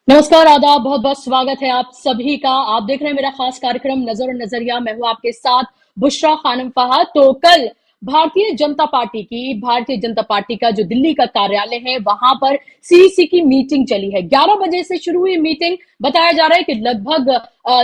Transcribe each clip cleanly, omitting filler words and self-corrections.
नमस्कार, आदाब, बहुत बहुत स्वागत है आप सभी का। आप देख रहे हैं मेरा खास कार्यक्रम नजर और नजरिया। मैं हूं आपके साथ बुशरा खानम फहद। तो कल भारतीय जनता पार्टी का जो दिल्ली का कार्यालय है वहां पर सीईसी की मीटिंग चली है। 11 बजे से शुरू हुई मीटिंग, बताया जा रहा है कि लगभग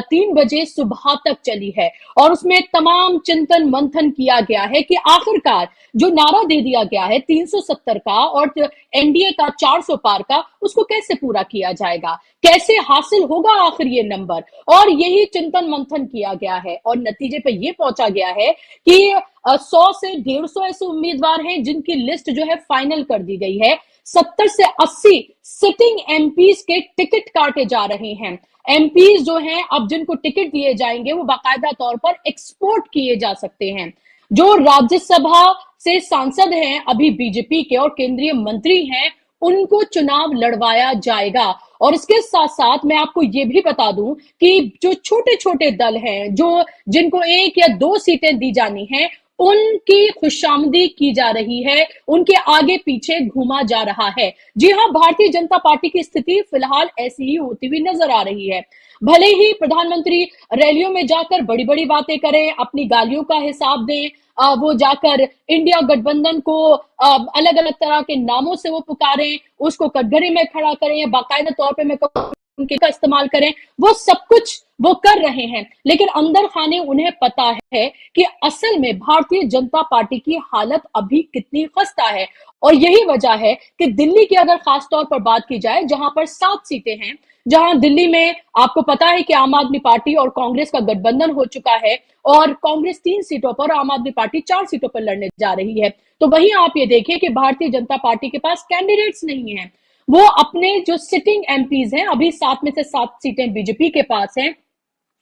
3 बजे सुबह तक चली है और उसमें तमाम चिंतन मंथन किया गया है कि आखिरकार जो नारा दे दिया गया है 370 का और एनडीए का 400 पार का, उसको कैसे पूरा किया जाएगा, कैसे हासिल होगा आखिर ये नंबर। और यही चिंतन मंथन किया गया है और नतीजे पे ये पहुंचा गया है कि 100 से 150 ऐसे उम्मीदवार हैं जिनकी लिस्ट जो है फाइनल कर दी गई है। 70 से 80 सिटिंग एमपीज के टिकट काटे जा रहे हैं। एमपीज जो हैं अब जिनको टिकट दिए जाएंगे वो बाकायदा तौर पर एक्सपोर्ट किए जा सकते हैं। जो राज्यसभा से सांसद हैं अभी बीजेपी के और केंद्रीय मंत्री हैं, उनको चुनाव लड़वाया जाएगा। और इसके साथ साथ मैं आपको यह भी बता दूं कि जो छोटे छोटे दल हैं, जो जिनको 1 या 2 सीटें दी जानी हैं, उनकी खुशामदी की जा रही है, उनके आगे पीछे घूमा जा रहा है। जी हां, भारतीय जनता पार्टी की स्थिति फिलहाल ऐसी ही होती हुई नजर आ रही है। भले ही प्रधानमंत्री रैलियों में जाकर बड़ी बड़ी बातें करें, अपनी गालियों का हिसाब दें, वो जाकर इंडिया गठबंधन को अलग अलग तरह के नामों से वो पुकारें, उसको कटघरे में खड़ा करें, बाकायदा तौर पे मैं उनके का इस्तेमाल करें, वो सब कुछ वो कर रहे हैं। लेकिन अंदर खाने उन्हें पता है कि असल में भारतीय जनता पार्टी की हालत अभी कितनी खस्ता है। और यही वजह है कि दिल्ली की अगर खास तौर पर बात की जाए, जहां पर 7 सीटें हैं, जहां दिल्ली में आपको पता है कि आम आदमी पार्टी और कांग्रेस का गठबंधन हो चुका है और कांग्रेस 3 सीटों पर, आम आदमी पार्टी 4 सीटों पर लड़ने जा रही है। तो वहीं आप ये देखिए कि भारतीय जनता पार्टी के पास कैंडिडेट्स नहीं है। वो अपने जो सिटिंग एमपीज हैं, अभी 7 में से 7 सीटें बीजेपी के पास हैं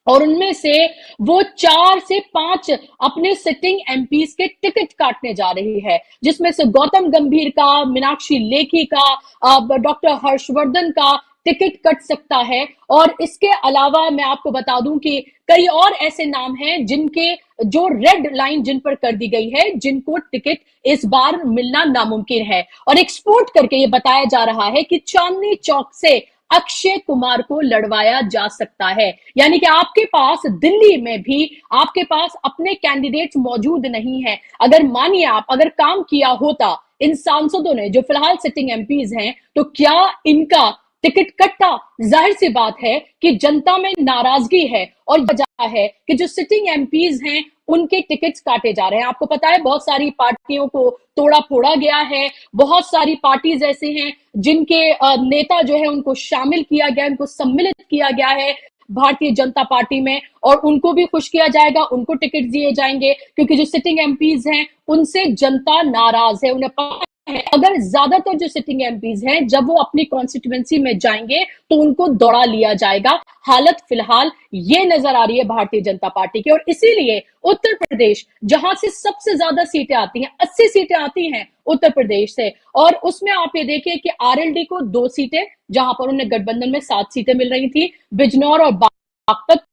और उनमें से वो 4 से 5 अपने सिटिंग एमपीज के टिकट काटने जा रही है, जिसमें से गौतम गंभीर का, मीनाक्षी लेखी का, डॉक्टर हर्षवर्धन का टिकट कट सकता है। और इसके अलावा मैं आपको बता दूं कि कई और ऐसे नाम हैं जिनके जो रेड लाइन जिन पर कर दी गई है, जिनको टिकट इस बार मिलना नामुमकिन है। और एक्सपोर्ट करके ये बताया जा रहा है कि चांदनी चौक से अक्षय कुमार को लड़वाया जा सकता है। यानी कि आपके पास दिल्ली में भी आपके पास अपने कैंडिडेट्स मौजूद नहीं है। अगर मानिए आप अगर काम किया होता इन सांसदों ने जो फिलहाल सिटिंग एमपीज हैं, तो क्या इनका टिकट कटता? जाहिर सी बात है कि जनता में नाराजगी है और वजह है कि जो सिटिंग एमपीज हैं उनके टिकट्स काटे जा रहे हैं। आपको पता है बहुत सारी पार्टियों को तोड़ा फोड़ा गया है, बहुत सारी पार्टीज ऐसे हैं जिनके नेता जो है उनको शामिल किया गया, उनको सम्मिलित किया गया है भारतीय जनता पार्टी में, और उनको भी खुश किया जाएगा, उनको टिकट दिए जाएंगे क्योंकि जो सिटिंग एमपीज हैं उनसे जनता नाराज है। उन्हें पता है अगर ज्यादातर जो सिटिंग एमपीज हैं जब वो अपनी कॉन्स्टिट्यूएंसी में जाएंगे तो उनको दौड़ा लिया जाएगा। हालत फिलहाल ये नजर आ रही है भारतीय जनता पार्टी की। और इसीलिए उत्तर प्रदेश, जहां से सबसे ज्यादा सीटें आती हैं, 80 सीटें आती हैं उत्तर प्रदेश से, और उसमें आप ये देखिए कि आरएलडी को 2 सीटें, जहां पर उन्हें गठबंधन में 7 सीटें मिल रही थी, बिजनौर और बागपत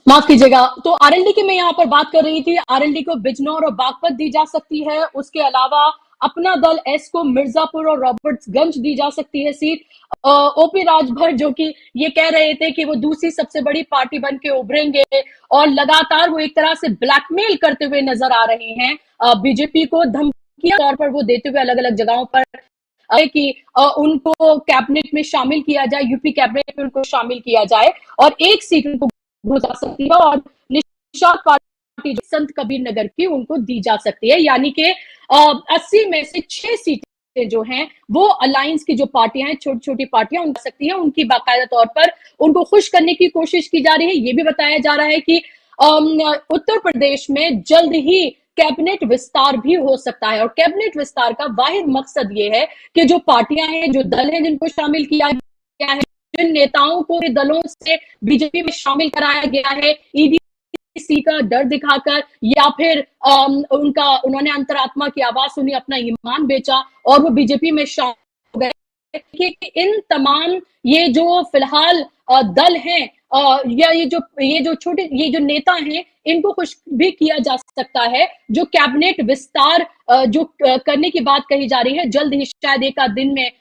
माफ कीजिएगा, तो आरएलडी की मैं यहाँ पर बात कर रही थी। आरएलडी को बिजनौर और बागपत दी जा सकती है। उसके अलावा अपना दल एस को मिर्जापुर और रॉबर्ट्सगंज दी जा सकती है सीट। ओपी राजभर जो कि ये कह रहे थे कि वो दूसरी सबसे बड़ी पार्टी बन के उभरेंगे और लगातार वो एक तरह से ब्लैकमेल करते हुए नजर आ रहे हैं बीजेपी को, धमकियां तौर पर वो देते हुए अलग अलग जगहों पर कि उनको कैबिनेट में शामिल किया जाए, यूपी कैबिनेट में उनको शामिल किया जाए और एक सीट उनको हो जा सकती है और निषाद पार्टी संत कबीर नगर की उनको दी जा सकती है। यानी कि 80 में से 6 सीटें जो हैं वो अलायंस की जो पार्टियां हैं, छोटी छोटी पार्टियां उन सकती हैं, उनकी बाकायदा तौर पर उनको खुश करने की कोशिश की जा रही है। ये भी बताया जा रहा है कि उत्तर प्रदेश में जल्द ही कैबिनेट विस्तार भी हो सकता है और कैबिनेट विस्तार का वाहिद मकसद ये है कि जो पार्टियां हैं, जो दल हैं जिनको शामिल किया गया है, जिन नेताओं को दलों से बीजेपी में शामिल कराया गया है ईडीसी का डर दिखाकर या फिर उन्होंने अंतरात्मा की आवाज सुनी, अपना ईमान बेचा और वो बीजेपी में शामिल हो गए। इन तमाम ये जो फिलहाल दल हैं या ये जो नेता हैं इनको खुश भी किया जा सकता है। जो कैबिनेट विस्तार करने की बात कही जा रही है, जल्द ही शायद एक आध दिन में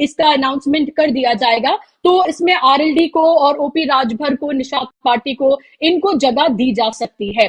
इसका अनाउंसमेंट कर दिया जाएगा। तो इसमें आरएलडी को और ओपी राजभर को, निषाद पार्टी को, इनको जगह दी जा सकती है।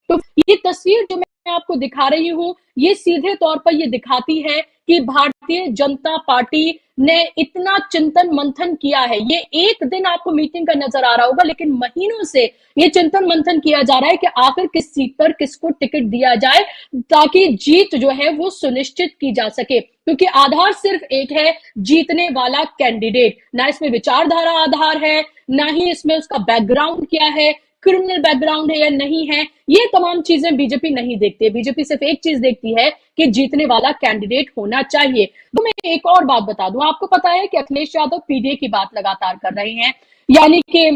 तो ये तस्वीर जो मैं आपको दिखा रही हूं, ये सीधे तौर पर ये दिखाती है कि भारतीय जनता पार्टी ने इतना चिंतन मंथन किया है। ये एक दिन आपको मीटिंग का नजर आ रहा होगा, लेकिन महीनों से ये चिंतन मंथन किया जा रहा है कि आखिर किस सीट पर किसको टिकट दिया जाए ताकि जीत जो है वो सुनिश्चित की जा सके। क्योंकि आधार सिर्फ एक है, जीतने वाला कैंडिडेट। ना इसमें विचारधारा आधार है, ना ही इसमें उसका बैकग्राउंड क्या है, क्रिमिनल बैकग्राउंड है या नहीं है, ये तमाम चीजें बीजेपी नहीं देखती है। बीजेपी सिर्फ एक चीज देखती है कि जीतने वाला कैंडिडेट होना चाहिए। तो मैं एक और बात बता दूं, आपको पता है कि अखिलेश यादव पीडीए की बात लगातार कर रहे हैं, यानी कि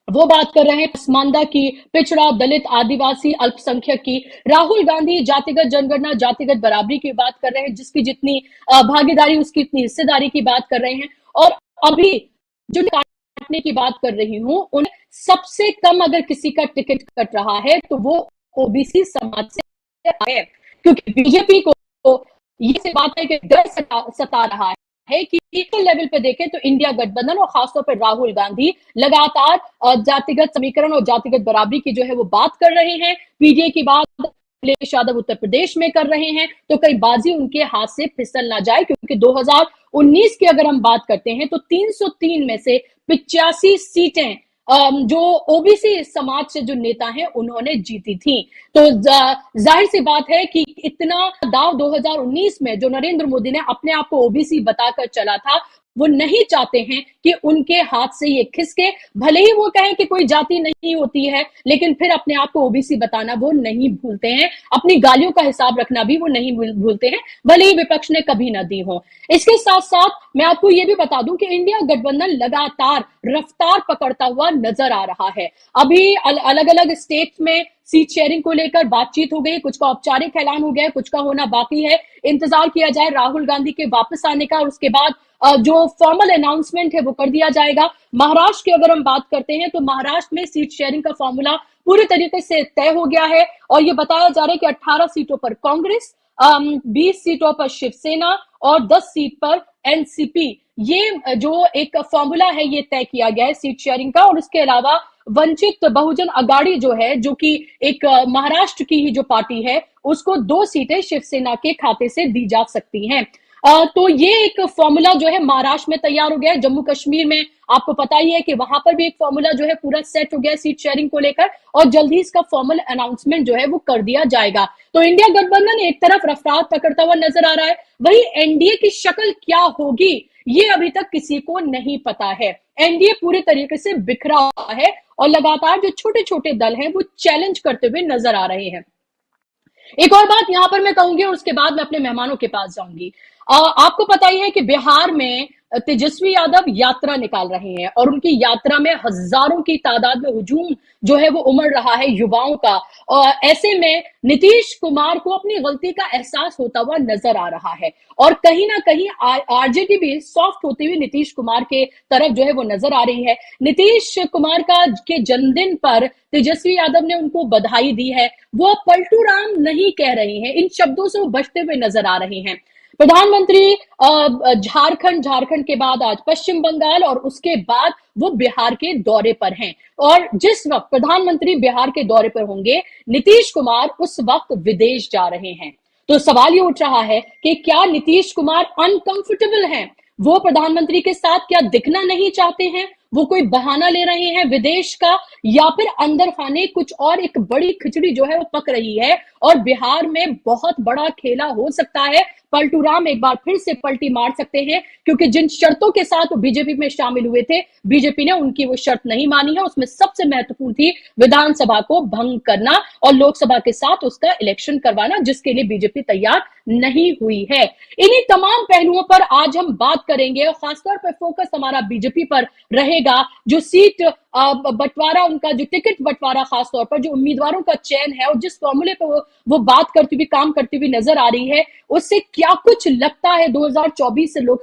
वो बात कर रहे हैं पसमानदा की, पिछड़ा, दलित, आदिवासी, अल्पसंख्यक की। राहुल गांधी जातिगत जनगणना, जातिगत बराबरी की बात कर रहे हैं, जिसकी जितनी भागीदारी उसकी इतनी हिस्सेदारी की बात कर रहे हैं। और अभी जो काटने की बात कर रही हूं, उन सबसे कम अगर किसी का टिकट कट रहा है तो वो ओबीसी समाज से है। क्योंकि बीजेपी को ये बात है कि डर सता रहा है कि लेवल पे देखें तो इंडिया गठबंधन और खासतौर पर राहुल गांधी लगातार जातिगत समीकरण और जातिगत बराबरी की जो है वो बात कर रहे हैं। पीडीए की बात अखिलेश यादव उत्तर प्रदेश में कर रहे हैं, तो कई बाजी उनके हाथ से फिसल ना जाए। क्योंकि 2019 की अगर हम बात करते हैं तो 303 में से 85 सीटें जो ओबीसी समाज से जो नेता हैं उन्होंने जीती थी। तो जाहिर सी बात है कि इतना दाव 2019 में जो नरेंद्र मोदी ने अपने आप को ओबीसी बताकर चला था, वो नहीं चाहते हैं कि उनके हाथ से ये खिसके। भले ही वो कहें कि कोई जाति नहीं होती है, लेकिन फिर अपने आप को ओबीसी बताना वो नहीं भूलते हैं, अपनी गालियों का हिसाब रखना भी वो नहीं भूलते हैं, भले ही विपक्ष ने कभी ना दी हो। इसके साथ साथ मैं आपको ये भी बता दूं कि इंडिया गठबंधन लगातार रफ्तार पकड़ता हुआ नजर आ रहा है। अभी अलग अलग स्टेट्स में सीट शेयरिंग को लेकर बातचीत हो गई, कुछ का औपचारिक ऐलान हो गया, कुछ का होना बाकी है। इंतजार किया जाए राहुल गांधी के वापस आने का, और उसके बाद जो फॉर्मल अनाउंसमेंट है वो कर दिया जाएगा। महाराष्ट्र की अगर हम बात करते हैं तो महाराष्ट्र में सीट शेयरिंग का फॉर्मूला पूरी तरीके से तय हो गया है, और ये बताया जा रहा है कि 18 सीटों पर कांग्रेस, 20 सीटों पर शिवसेना और 10 सीट पर एनसीपी। ये जो एक फॉर्मूला है ये तय किया गया है सीट शेयरिंग का। और उसके अलावा वंचित बहुजन अगाड़ी जो है, जो कि एक महाराष्ट्र की ही जो पार्टी है, उसको 2 सीटें शिवसेना के खाते से दी जा सकती हैं। तो ये एक फॉर्मूला जो है महाराष्ट्र में तैयार हो गया है। जम्मू कश्मीर में आपको पता ही है कि वहां पर भी एक फॉर्मूला जो है पूरा सेट हो गया है सीट शेयरिंग को लेकर, और जल्द ही इसका फॉर्मल अनाउंसमेंट जो है वो कर दिया जाएगा। तो इंडिया गठबंधन एक तरफ रफ्तार पकड़ता हुआ नजर आ रहा है, वही एनडीए की शक्ल क्या होगी ये अभी तक किसी को नहीं पता है। एनडीए पूरे तरीके से बिखरा हुआ है और लगातार जो छोटे छोटे दल हैं वो चैलेंज करते हुए नजर आ रहे हैं। एक और बात यहां पर मैं कहूंगी और उसके बाद मैं अपने मेहमानों के पास जाऊंगी। आपको पता ही है कि बिहार में तेजस्वी यादव यात्रा निकाल रहे हैं, और उनकी यात्रा में हजारों की तादाद में हुजूम जो है वो उमड़ रहा है युवाओं का। और ऐसे में नीतीश कुमार को अपनी गलती का एहसास होता हुआ नजर आ रहा है, और कहीं ना कहीं आरजेडी भी सॉफ्ट होती हुई नीतीश कुमार के तरफ जो है वो नजर आ रही है। नीतीश कुमार के जन्मदिन पर तेजस्वी यादव ने उनको बधाई दी है। वो पलटू राम नहीं कह रही हैं, इन शब्दों से वो बचते हुए नजर आ रही हैं। प्रधानमंत्री झारखंड के बाद आज पश्चिम बंगाल, और उसके बाद वो बिहार के दौरे पर हैं। और जिस वक्त प्रधानमंत्री बिहार के दौरे पर होंगे, नीतीश कुमार उस वक्त विदेश जा रहे हैं। तो सवाल ये उठ रहा है कि क्या नीतीश कुमार अनकंफर्टेबल हैं? वो प्रधानमंत्री के साथ क्या दिखना नहीं चाहते हैं? वो कोई बहाना ले रहे हैं विदेश का, या फिर अंदर खाने कुछ और एक बड़ी खिचड़ी जो है वो पक रही है, और बिहार में बहुत बड़ा खेला हो सकता है। पलटू राम एक बार फिर से पलटी मार सकते हैं, क्योंकि जिन शर्तों के साथ वो बीजेपी में शामिल हुए थे, बीजेपी ने उनकी वो शर्त नहीं मानी है। उसमें सबसे महत्वपूर्ण थी विधानसभा को भंग करना और लोकसभा के साथ उसका इलेक्शन करवाना, जिसके लिए बीजेपी तैयार नहीं हुई है। इन्हीं तमाम पहलुओं पर आज हम बात करेंगे, और खासतौर पर फोकस हमारा बीजेपी पर रहेगा। जो सीट बंटवारा, उनका जो टिकट बंटवारा, खासतौर पर जो उम्मीदवारों का चयन है, और जिस फॉर्मूले पर वो बात करती हुई, काम करती हुई नजर आ रही है, उससे क्या कुछ लगता है 2024 से लोग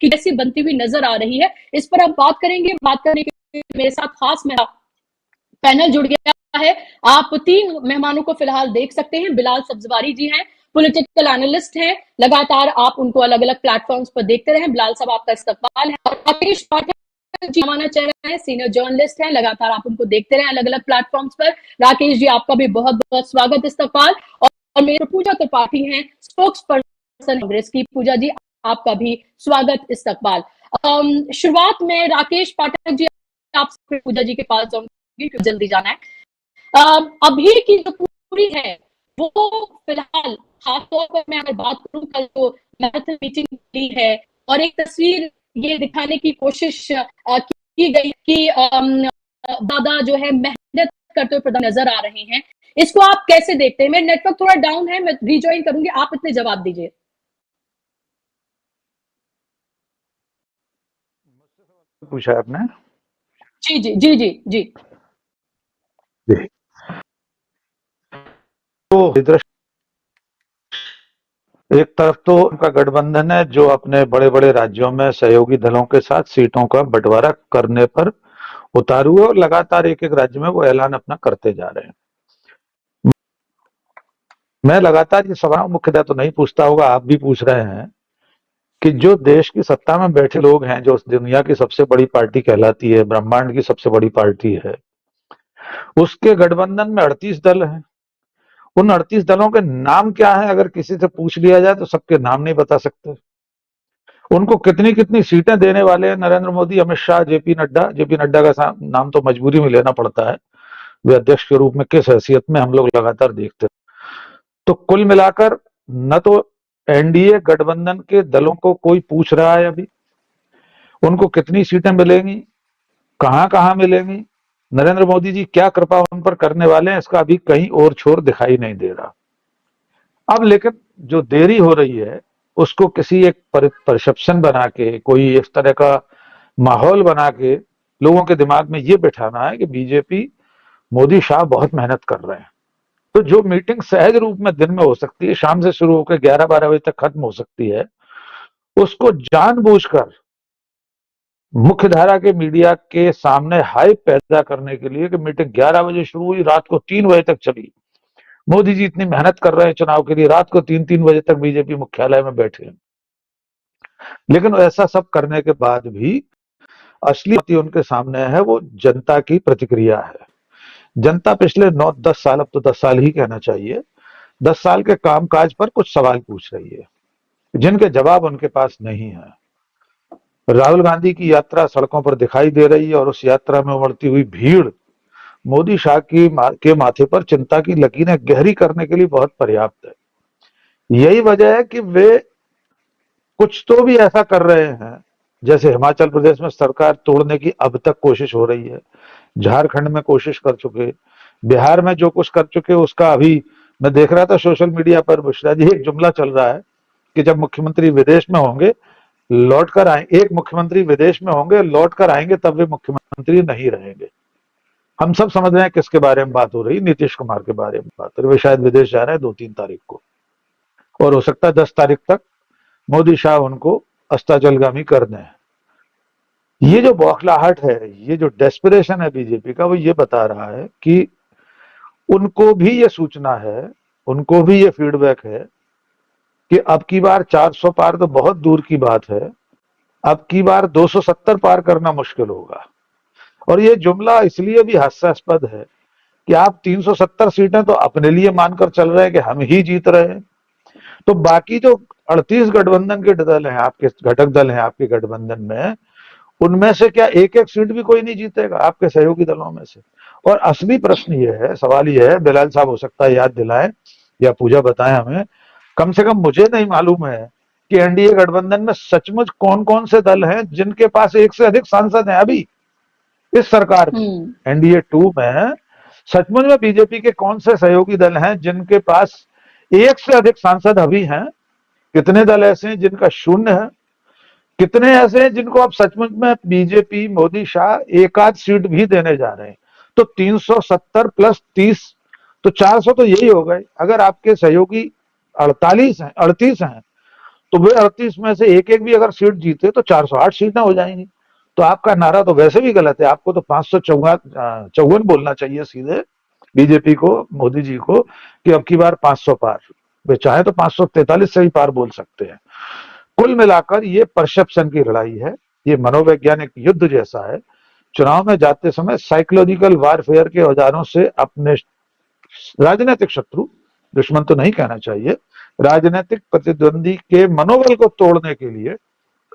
की जैसी बनती हुई नजर आ रही है। इस पर अब बात करेंगे। बात करने के लिए मेरे साथ खास मेरा पैनल जुड़ गया है। आप 3 मेहमानों को फिलहाल देख सकते हैं। बिलाल सब्जवारी जी हैं, पॉलिटिकल एनालिस्ट हैं। लगातार आप उनको अलग-अलग प्लेटफॉर्म्स पर देखते रहे। बिलाल साहब, आपका इस्तकबाल है। और राकेश पाठक जी हमारा चेहरा है, सीनियर जर्नलिस्ट हैं। लगातार आप उनको देखते रहे अलग-अलग प्लेटफॉर्म्स पर। राकेश जी, आपका भी बहुत-बहुत स्वागत, इस्तकबाल। और मेरे पूजा त्रिपाठी हैं, स्पोक्स पर्सन कांग्रेस की। पूजा जी, आपका भी स्वागत, इस्तकबाल। शुरुआत में राकेश पाठक जी आपसे पूजा जी के पास जाऊंगी, जल्दी जाना है। अभी की जो पूरी है वो फिलहाल खासतौर पर मैं अगर बात करूं, कल जो मैराथन मीटिंग ली है और एक तस्वीर ये दिखाने की कोशिश की गई कि दादा जो है मेहनत करते हुए प्रधान नजर आ रहे हैं। इसको आप कैसे देखते हैं? मेरा नेटवर्क थोड़ा डाउन है, मैं रिज्वाइन करूंगी, आप इतने जवाब दीजिए। पूछा आपने? जी जी जी जी जी जी। तो एक तरफ तो उनका गठबंधन है जो अपने बड़े बड़े राज्यों में सहयोगी दलों के साथ सीटों का बंटवारा करने पर उतारू है और लगातार एक एक राज्य में वो ऐलान अपना करते जा रहे हैं। मैं लगातार ये सवाल मुख्यतः तो नहीं पूछता होगा, आप भी पूछ रहे हैं कि जो देश की सत्ता में बैठे लोग हैं, जो दुनिया की सबसे बड़ी पार्टी कहलाती है, ब्रह्मांड की सबसे बड़ी पार्टी है, उसके गठबंधन में 38 दल हैं। उन 38 दलों के नाम क्या है अगर किसी से पूछ लिया जाए तो सबके नाम नहीं बता सकते। उनको कितनी कितनी सीटें देने वाले हैं नरेंद्र मोदी, अमित शाह, जेपी नड्डा का नाम तो मजबूरी में लेना पड़ता है, वे अध्यक्ष के रूप में किस हैसियत में हम लोग लगातार देखते हैं। तो कुल मिलाकर न तो एनडीए गठबंधन के दलों को कोई पूछ रहा है अभी, उनको कितनी सीटें मिलेंगी, कहां कहां मिलेंगी, नरेंद्र मोदी जी क्या कृपा उन पर करने वाले हैं, इसका अभी कहीं और छोर दिखाई नहीं दे रहा। अब लेकिन जो देरी हो रही है उसको किसी एक परसेप्शन बना के, कोई इस तरह का माहौल बना के लोगों के दिमाग में ये बिठाना है कि बीजेपी, मोदी शाह बहुत मेहनत कर रहे हैं। तो जो मीटिंग सहज रूप में दिन में हो सकती है, शाम से शुरू होकर 11-12 बजे तक खत्म हो सकती है, उसको जानबूझकर मुख्य धारा के मीडिया के सामने हाइप पैदा करने के लिए कि मीटिंग 11 बजे शुरू हुई, रात को 3 बजे तक चली, मोदी जी इतनी मेहनत कर रहे हैं चुनाव के लिए, रात को 3-3 बजे तक बीजेपी मुख्यालय में बैठे हैं। लेकिन ऐसा सब करने के बाद भी असली उनके सामने है वो जनता की प्रतिक्रिया है। जनता पिछले 9-10 साल, अब तो 10 साल ही कहना चाहिए, 10 साल के कामकाज पर कुछ सवाल पूछ रही है जिनके जवाब उनके पास नहीं है। राहुल गांधी की यात्रा सड़कों पर दिखाई दे रही है और उस यात्रा में उमड़ती हुई भीड़ मोदी शाह के माथे पर चिंता की लकीरें गहरी करने के लिए बहुत पर्याप्त है। यही वजह है कि वे कुछ तो भी ऐसा कर रहे हैं, जैसे हिमाचल प्रदेश में सरकार तोड़ने की अब तक कोशिश हो रही है, झारखंड में कोशिश कर चुके, बिहार में जो कुछ कर चुके उसका अभी मैं देख रहा था सोशल मीडिया पर, बुशरा जी, एक जुमला चल रहा है कि जब मुख्यमंत्री विदेश में होंगे लौट कर आए, एक मुख्यमंत्री विदेश में होंगे लौट कर आएंगे तब वे मुख्यमंत्री नहीं रहेंगे। हम सब समझ रहे हैं किसके बारे में बात हो रही, नीतीश कुमार के बारे में बात हो रही। वे शायद विदेश जा रहे हैं 2-3 तारीख को और हो सकता है 10 तारीख तक मोदी शाह उनको अस्ताचलगामी कर दें। ये जो बौखलाहट है, ये जो डेस्परेशन है बीजेपी का, वो ये बता रहा है कि उनको भी ये सूचना है, उनको भी ये फीडबैक है कि अब की बार 400 पार तो बहुत दूर की बात है, अब की बार 270 पार करना मुश्किल होगा। और ये जुमला इसलिए भी हास्यास्पद है कि आप 370 सीटें तो अपने लिए मानकर चल रहे हैं कि हम ही जीत रहे हैं, तो बाकी जो 38 गठबंधन के दल हैं, आपके घटक दल हैं आपके गठबंधन में, उनमें से क्या एक एक सीट भी कोई नहीं जीतेगा आपके सहयोगी दलों में से? और असली प्रश्न ये है, सवाल ये है, बिलाल साहब हो सकता है याद दिलाएं या पूजा बताएं हमें, कम से कम मुझे नहीं मालूम है कि एनडीए गठबंधन में सचमुच कौन कौन से दल हैं जिनके पास एक से अधिक सांसद हैं अभी इस सरकार में। एनडीए 2 में सचमुच में बीजेपी के कौन से सहयोगी दल हैं जिनके पास एक से अधिक सांसद अभी हैं? कितने दल ऐसे हैं जिनका शून्य है? कितने ऐसे हैं जिनको अब सचमुच में बीजेपी, मोदी शाह एक आध सीट भी देने जा रहे हैं? तो 370 प्लस 30 तो 400 तो यही हो गए। अगर आपके सहयोगी 38 हैं तो वे 38 में से एक एक भी अगर सीट जीते तो 408 सीटें हो जाएंगी। तो आपका नारा तो वैसे भी गलत है, आपको तो 554 बोलना चाहिए सीधे बीजेपी को, मोदी जी को, कि अब की बार 500 पार। वे चाहे तो 543 से ही पार बोल सकते हैं। कुल मिलाकर ये परसेप्शन की लड़ाई है, ये मनोवैज्ञानिक युद्ध जैसा है। चुनाव में जाते समय साइकोलॉजिकल वारफेयर के औजारों से अपने राजनीतिक शत्रु, दुश्मन तो नहीं कहना चाहिए, राजनीतिक प्रतिद्वंदी के मनोबल को तोड़ने के लिए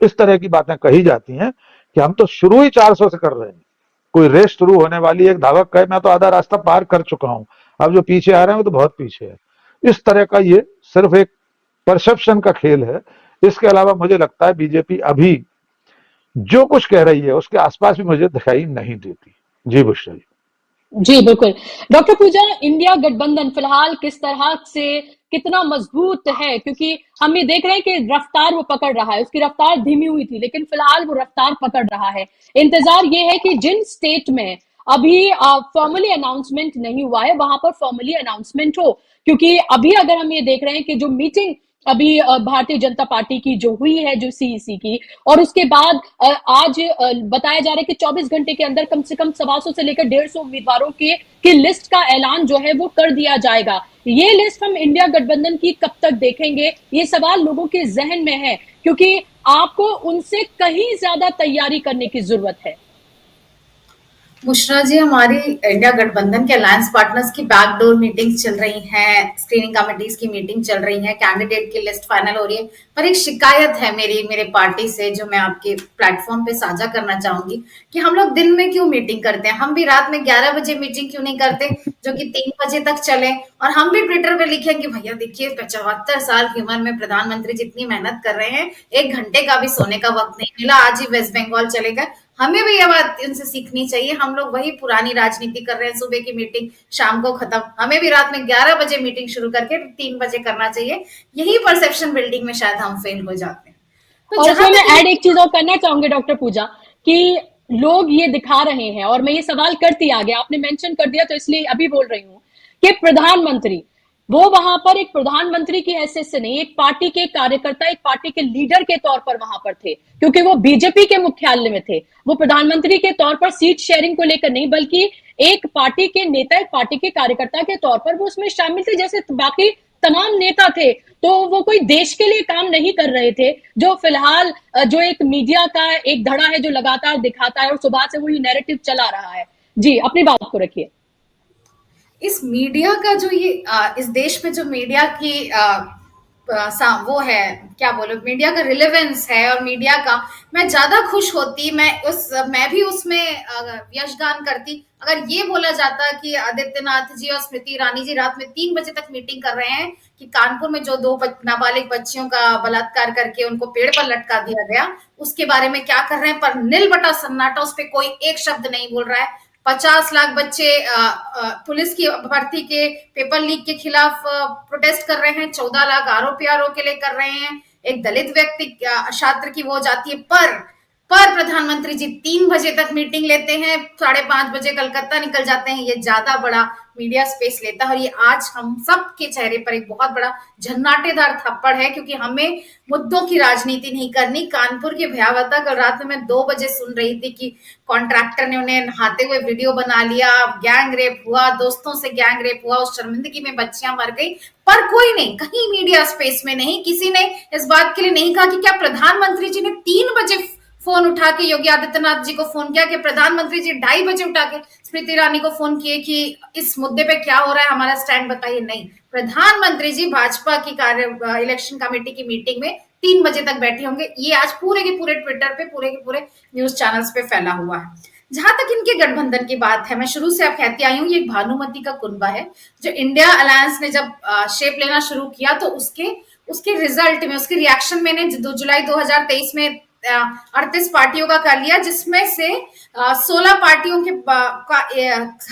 इस तरह की बातें कही जाती हैं कि हम तो शुरू ही 400 से कर रहे हैं। कोई रेस शुरू होने वाली, एक धावक कहे मैं तो आधा रास्ता पार कर चुका हूं, अब जो पीछे आ रहे हैं वो तो बहुत पीछे है। इस तरह का ये सिर्फ एक परसेप्शन का खेल है। इसके अलावा मुझे लगता है बीजेपी अभी जो कुछ कह रही है उसके आसपास भी मुझे दिखाई नहीं देती। जी बुश्रा जी। जी बिल्कुल। डॉक्टर पूजा, इंडिया गठबंधन फिलहाल किस तरह से कितना मजबूत है, क्योंकि हम ये देख रहे हैं कि रफ्तार वो पकड़ रहा है, उसकी रफ्तार धीमी हुई थी लेकिन फिलहाल वो रफ्तार पकड़ रहा है। इंतजार ये है कि जिन स्टेट में अभी फॉर्मली अनाउंसमेंट नहीं हुआ है वहां पर फॉर्मली अनाउंसमेंट हो, क्योंकि अभी अगर हम ये देख रहे हैं कि जो मीटिंग अभी भारतीय जनता पार्टी की जो हुई है, जो सीईसी की, और उसके बाद आज बताया जा रहा है कि 24 घंटे के अंदर कम से कम 125 से लेकर 150 उम्मीदवारों के की लिस्ट का ऐलान जो है वो कर दिया जाएगा। ये लिस्ट हम इंडिया गठबंधन की कब तक देखेंगे, ये सवाल लोगों के जहन में है, क्योंकि आपको उनसे कहीं ज्यादा तैयारी करने की जरूरत है। बुशरा जी, हमारी इंडिया गठबंधन के अलायंस पार्टनर्स की बैकडोर मीटिंग्स चल रही हैं, स्क्रीनिंग कमेटीज की मीटिंग चल रही है, कैंडिडेट की लिस्ट फाइनल हो रही है। पर एक शिकायत है मेरे पार्टी से जो मैं आपके प्लेटफॉर्म पे साझा करना चाहूंगी कि हम लोग दिन में क्यों मीटिंग करते हैं, हम भी रात में 11 बजे मीटिंग क्यों नहीं करते जो कि 3 बजे तक चले, और हम भी ट्विटर पे लिखें कि भैया देखिए 74 साल की उम्र में प्रधानमंत्री जितनी मेहनत कर रहे हैं, 1 घंटे का भी सोने का वक्त नहीं मिला, आज ही वेस्ट बंगाल चले गए। हमें भी यह बात उनसे सीखनी चाहिए। हम लोग वही पुरानी राजनीति कर रहे हैं, सुबह की मीटिंग शाम को खत्म, हमें भी रात में 11 बजे मीटिंग शुरू करके 3 बजे करना चाहिए। यही परसेप्शन बिल्डिंग में शायद हम फेल हो जाते हैं। तो और इसमें मैं ऐड एक चीज और करना चाहूंगी डॉक्टर पूजा, कि लोग ये दिखा रहे हैं, और मैं ये सवाल करती आ गया, आपने मेंशन कर दिया तो इसलिए अभी बोल रही हूं कि प्रधानमंत्री वो वहां पर एक प्रधानमंत्री की हैसियत से नहीं, एक पार्टी के कार्यकर्ता, एक पार्टी के लीडर के तौर पर वहां पर थे, क्योंकि वो बीजेपी के मुख्यालय में थे। वो प्रधानमंत्री के तौर पर सीट शेयरिंग को लेकर नहीं, बल्कि एक पार्टी के नेता, एक पार्टी के कार्यकर्ता के तौर पर वो उसमें शामिल थे, जैसे बाकी तमाम नेता थे। तो वो कोई देश के लिए काम नहीं कर रहे थे, जो फिलहाल जो एक मीडिया का एक धड़ा है जो लगातार दिखाता है और सुबह से वही नैरेटिव चला रहा है। जी, अपनी बात को रखिए। इस मीडिया का जो ये इस देश में जो मीडिया की वो है, क्या बोलो, मीडिया का रिलेवेंस है, और मीडिया का मैं ज्यादा खुश होती, मैं भी उसमें यशगान करती अगर ये बोला जाता कि आदित्यनाथ जी और स्मृति ईरानी जी रात में 3 बजे तक मीटिंग कर रहे हैं कि कानपुर में जो 2 नाबालिग बच्चियों का बलात्कार करके उनको पेड़ पर लटका दिया गया उसके बारे में क्या कर रहे हैं, पर नील बटा सन्नाटा, उस पर कोई एक शब्द नहीं बोल रहा है। 50 लाख बच्चे पुलिस की भर्ती के पेपर लीक के खिलाफ प्रोटेस्ट कर रहे हैं, 14 लाख आरोपी के लिए कर रहे हैं, एक दलित व्यक्ति छात्र की वो जाती है, पर प्रधानमंत्री जी 3 बजे तक मीटिंग लेते हैं, 5:30 बजे कलकत्ता निकल जाते हैं। ये ज्यादा बड़ा मीडिया स्पेस लेता है, और ये आज हम सब के चेहरे पर एक बहुत बड़ा झन्नाटेदार थप्पड़ है, क्योंकि हमें मुद्दों की राजनीति नहीं करनी। कानपुर की भयावहता कल रात में मैं 2 बजे सुन रही थी कि कॉन्ट्रैक्टर ने उन्हें नहाते हुए वीडियो बना लिया, गैंग रेप हुआ, दोस्तों से गैंग रेप हुआ, उस शर्मिंदगी में बच्चियां मर गई, पर कोई नहीं, कहीं मीडिया स्पेस में नहीं, किसी ने इस बात के लिए नहीं कहा कि क्या प्रधानमंत्री जी ने 3 बजे फोन उठा के योगी आदित्यनाथ जी को फोन किया, कि प्रधानमंत्री जी 2:30 बजे उठा के स्मृति ईरानी को फोन किए कि इस मुद्दे पे क्या हो रहा है, हमारा स्टैंड बताइए। नहीं, प्रधानमंत्री जी भाजपा की इलेक्शन कमेटी की मीटिंग में 3 बजे तक बैठे होंगे। ये आज पूरे के पूरे ट्विटर पे, पूरे के पूरे न्यूज चैनल्स पे फैला हुआ है। जहां तक इनके गठबंधन की बात है, मैं शुरू से अब कहती आई हूँ, ये भानुमति का कुनबा है। जो इंडिया अलायंस ने जब शेप लेना शुरू किया तो उसके रिजल्ट में, उसके रिएक्शन में 2 जुलाई 2023 में 38 पार्टियों का कर लिया, जिसमें से 16 पार्टियों के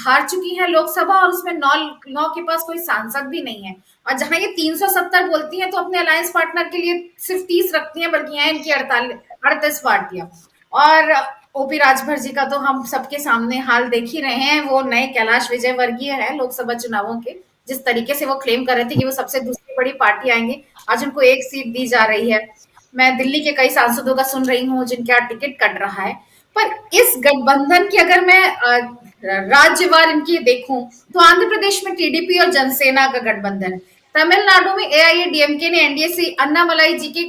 हार चुकी है लोकसभा, और उसमें 9 के पास कोई सांसद भी नहीं है। और जहां ये 370 बोलती हैं तो अपने अलायंस पार्टनर के लिए सिर्फ 30 रखती हैं, बल्कि हैं इनकी 38 पार्टियां। और ओपी राजभर जी का तो हम सबके सामने हाल देख ही रहे हैं, वो नए कैलाश विजयवर्गीय है लोकसभा चुनावों के, जिस तरीके से वो क्लेम कर रहे थे कि वो सबसे दूसरी बड़ी पार्टी आएंगे। आज उनको एक सीट दी जा रही है। मैं दिल्ली के कई सांसदों का सुन रही हूँ जिनका टिकट कट रहा है। पर इस गठबंधन की अगर मैं राज्यवार इनकी देखूं तो आंध्र प्रदेश में टीडीपी और जनसेना का गठबंधन है। तमिलनाडु में एआईएडीएमके ने एनडीए से अन्नामलाई जी के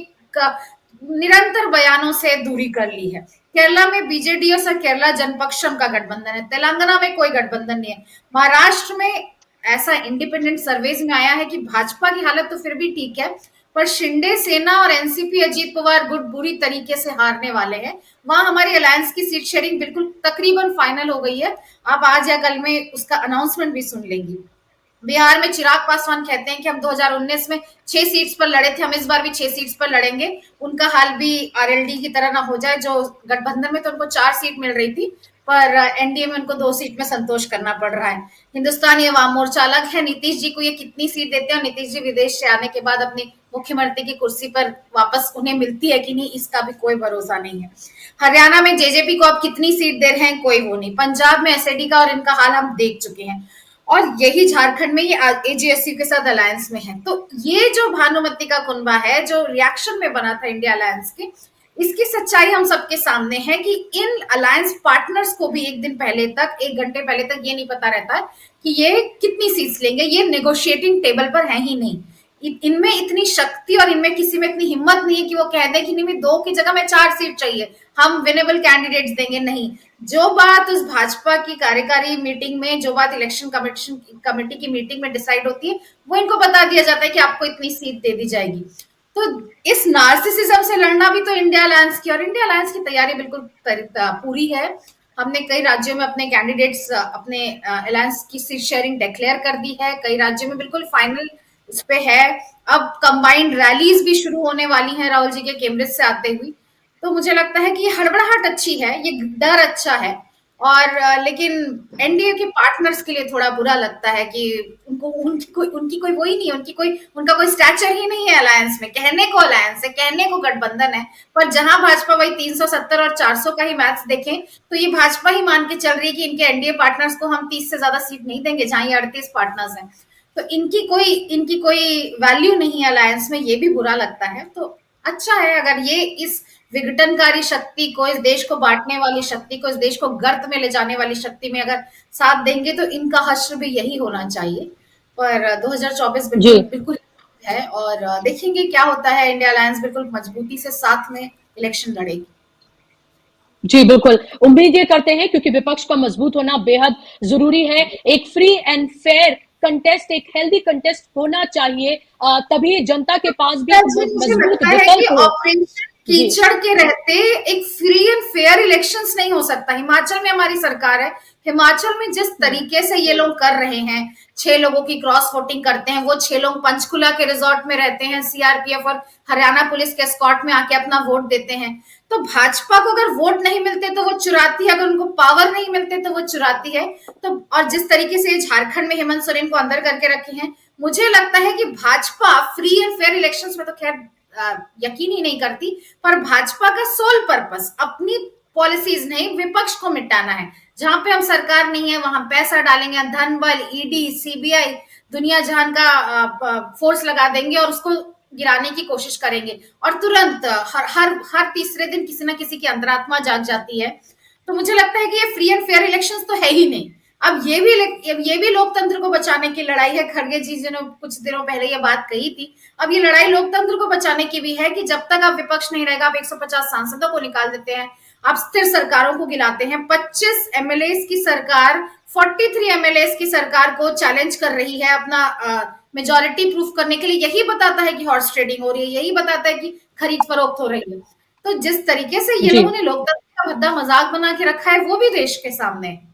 निरंतर बयानों से दूरी कर ली है। केरला में बीजेडी और केरला जनपक्षम का गठबंधन है। तेलंगाना में कोई गठबंधन नहीं है। महाराष्ट्र में ऐसा इंडिपेंडेंट सर्वेज में आया है कि भाजपा की हालत तो फिर भी ठीक है, पर शिंदे सेना और एनसीपी अजीत पवार गुट बुरी तरीके से हारने वाले हैं। वहां हमारी अलायंस की सीट शेयरिंग बिल्कुल तकरीबन फाइनल हो गई है। आप आज या कल में उसका अनाउंसमेंट भी सुन लेंगी। बिहार में चिराग पासवान कहते हैं कि हम 2019 में 6 सीट्स पर लड़े थे, हम इस बार भी 6 सीट्स पर लड़ेंगे। उनका हाल भी आरएलडी की तरह ना हो जाए, जो गठबंधन में तो उनको 4 सीट मिल रही थी, पर एनडीए में उनको 2 सीट में संतोष करना पड़ रहा है। हिंदुस्तानी अवाम मोर्चा अलग है। नीतीश जी को ये कितनी सीट देते हैं और नीतीश जी विदेश से आने के बाद अपनी मुख्यमंत्री की कुर्सी पर वापस उन्हें मिलती है कि नहीं, इसका भी कोई भरोसा नहीं है। हरियाणा में जेजेपी को अब कितनी सीट दे रहे हैं, कोई वो नहीं। पंजाब में एसएडी का और इनका हाल हम देख चुके हैं, और यही झारखंड में ये एजेएसयू के साथ अलायंस में है। तो ये जो भानुमति का कुनबा है, जो रिएक्शन में बना था इंडिया अलायंस के, इसकी सच्चाई हम सबके सामने है कि इन अलायंस पार्टनर्स को भी एक दिन पहले तक, 1 घंटे पहले तक ये नहीं पता रहता है कि ये कितनी सीट्स लेंगे। ये नेगोशिएटिंग टेबल पर है ही नहीं। इनमें इतनी शक्ति और इनमें किसी में इतनी हिम्मत नहीं है कि वो कह दे कि नहीं, मैं 2 की जगह में 4 सीट चाहिए, हम विनेबल कैंडिडेट्स देंगे। नहीं, जो बात उस भाजपा की कार्यकारी मीटिंग में, जो बात इलेक्शन कमेटी की मीटिंग में डिसाइड होती है, वो इनको बता दिया जाता है कि आपको इतनी सीट दे दी जाएगी। तो इस नार्सिसिज्म से लड़ना भी तो इंडिया अलायंस की, और इंडिया अलायंस की तैयारी बिल्कुल पूरी है। हमने कई राज्यों में अपने कैंडिडेट्स, अपने अलायंस की सीट शेयरिंग डिक्लेयर कर दी है। कई राज्यों में बिल्कुल फाइनल इस पे है। अब कंबाइंड रैलीज भी शुरू होने वाली हैं राहुल जी के कैम्ब्रिज से आते हुए। तो मुझे लगता है कि ये हड़बड़ाहट अच्छी है, ये डर अच्छा है। और लेकिन एनडीए के पार्टनर्स के लिए थोड़ा बुरा लगता है कि उनकी कोई वही नहीं है, उनका कोई स्टैचर ही नहीं है अलायंस में। कहने को अलायंस है, कहने को गठबंधन है, पर जहां भाजपा वही 370 और 400 का ही मैच देखें तो ये भाजपा ही मान के चल रही है कि इनके एनडीए पार्टनर्स को हम 30 से ज्यादा सीट नहीं देंगे, जहां ये 38 पार्टनर्स हैं। तो इनकी कोई वैल्यू नहीं है अलायंस में, ये भी बुरा लगता है। तो अच्छा है अगर ये इस विघटनकारी शक्ति को, इस देश को बांटने वाली शक्ति को, इस देश को गर्त में ले जाने वाली शक्ति में अगर साथ देंगे तो इनका हश्र भी यही होना चाहिए। पर 2024 बिल्कुल है, और देखेंगे क्या होता है। इंडिया अलायंस बिल्कुल मजबूती से साथ में इलेक्शन लड़ेगी। जी बिल्कुल, उम्मीद ये करते हैं, क्योंकि विपक्ष का मजबूत होना बेहद जरूरी है। एक फ्री एंड फेयर कंटेस्ट, एक हेल्दी कंटेस्ट होना चाहिए, तभी जनता के पास भी मजबूत विकल्प हो। कीचड़ के रहते एक फ्री एंड फेयर इलेक्शंस नहीं हो सकता। हिमाचल में हमारी सरकार है, हिमाचल में जिस तरीके से ये लोग कर रहे हैं, 6 लोगों की क्रॉस वोटिंग करते हैं, वो 6 लोग पंचकुला के रिजॉर्ट में रहते हैं, सीआरपीएफ और हरियाणा पुलिस के एस्कॉर्ट में आके अपना वोट देते हैं। तो भाजपा को अगर वोट नहीं मिलते तो वो चुराती है, अगर उनको पावर नहीं मिलते तो वो चुराती है। तो और जिस तरीके से झारखंड में हेमंत सोरेन को अंदर करके रखे हैं, मुझे लगता है कि Bhajpa free and fair elections में तो खैर यकीन ही नहीं करती, पर भाजपा का सोल पर्पस अपनी पॉलिसीज नहीं, विपक्ष को मिटाना है। जहां पे हम सरकार नहीं है वहां पैसा डालेंगे, धन बल, ईडी, सीबीआई, दुनिया जहान का फोर्स लगा देंगे और उसको गिराने की कोशिश करेंगे, और तुरंत हर तीसरे दिन किसी ना किसी की अंतरात्मा जाग जाती है। तो मुझे लगता है कि ये फ्री एंड फेयर इलेक्शंस तो है ही नहीं। अब ये भी लोकतंत्र को बचाने की लड़ाई है। खड़गे जी ने कुछ दिनों पहले ये बात कही थी। अब ये लड़ाई लोकतंत्र को बचाने की भी है कि जब तक आप विपक्ष नहीं रहेगा, आप 150 सांसदों को निकाल देते हैं, आप स्थिर सरकारों को गिलाते हैं। 25 एमएलए की सरकार 43 एमएलए की सरकार को चैलेंज कर रही है अपना मेजोरिटी प्रूफ करने के लिए। यही बताता है कि हॉर्स ट्रेडिंग हो रही है, यही बताता है कि खरीद फरोख्त हो रही है। तो जिस तरीके से ये लोगों ने लोकतंत्र का भद्दा मजाक बना के रखा है, वो भी देश के सामने है।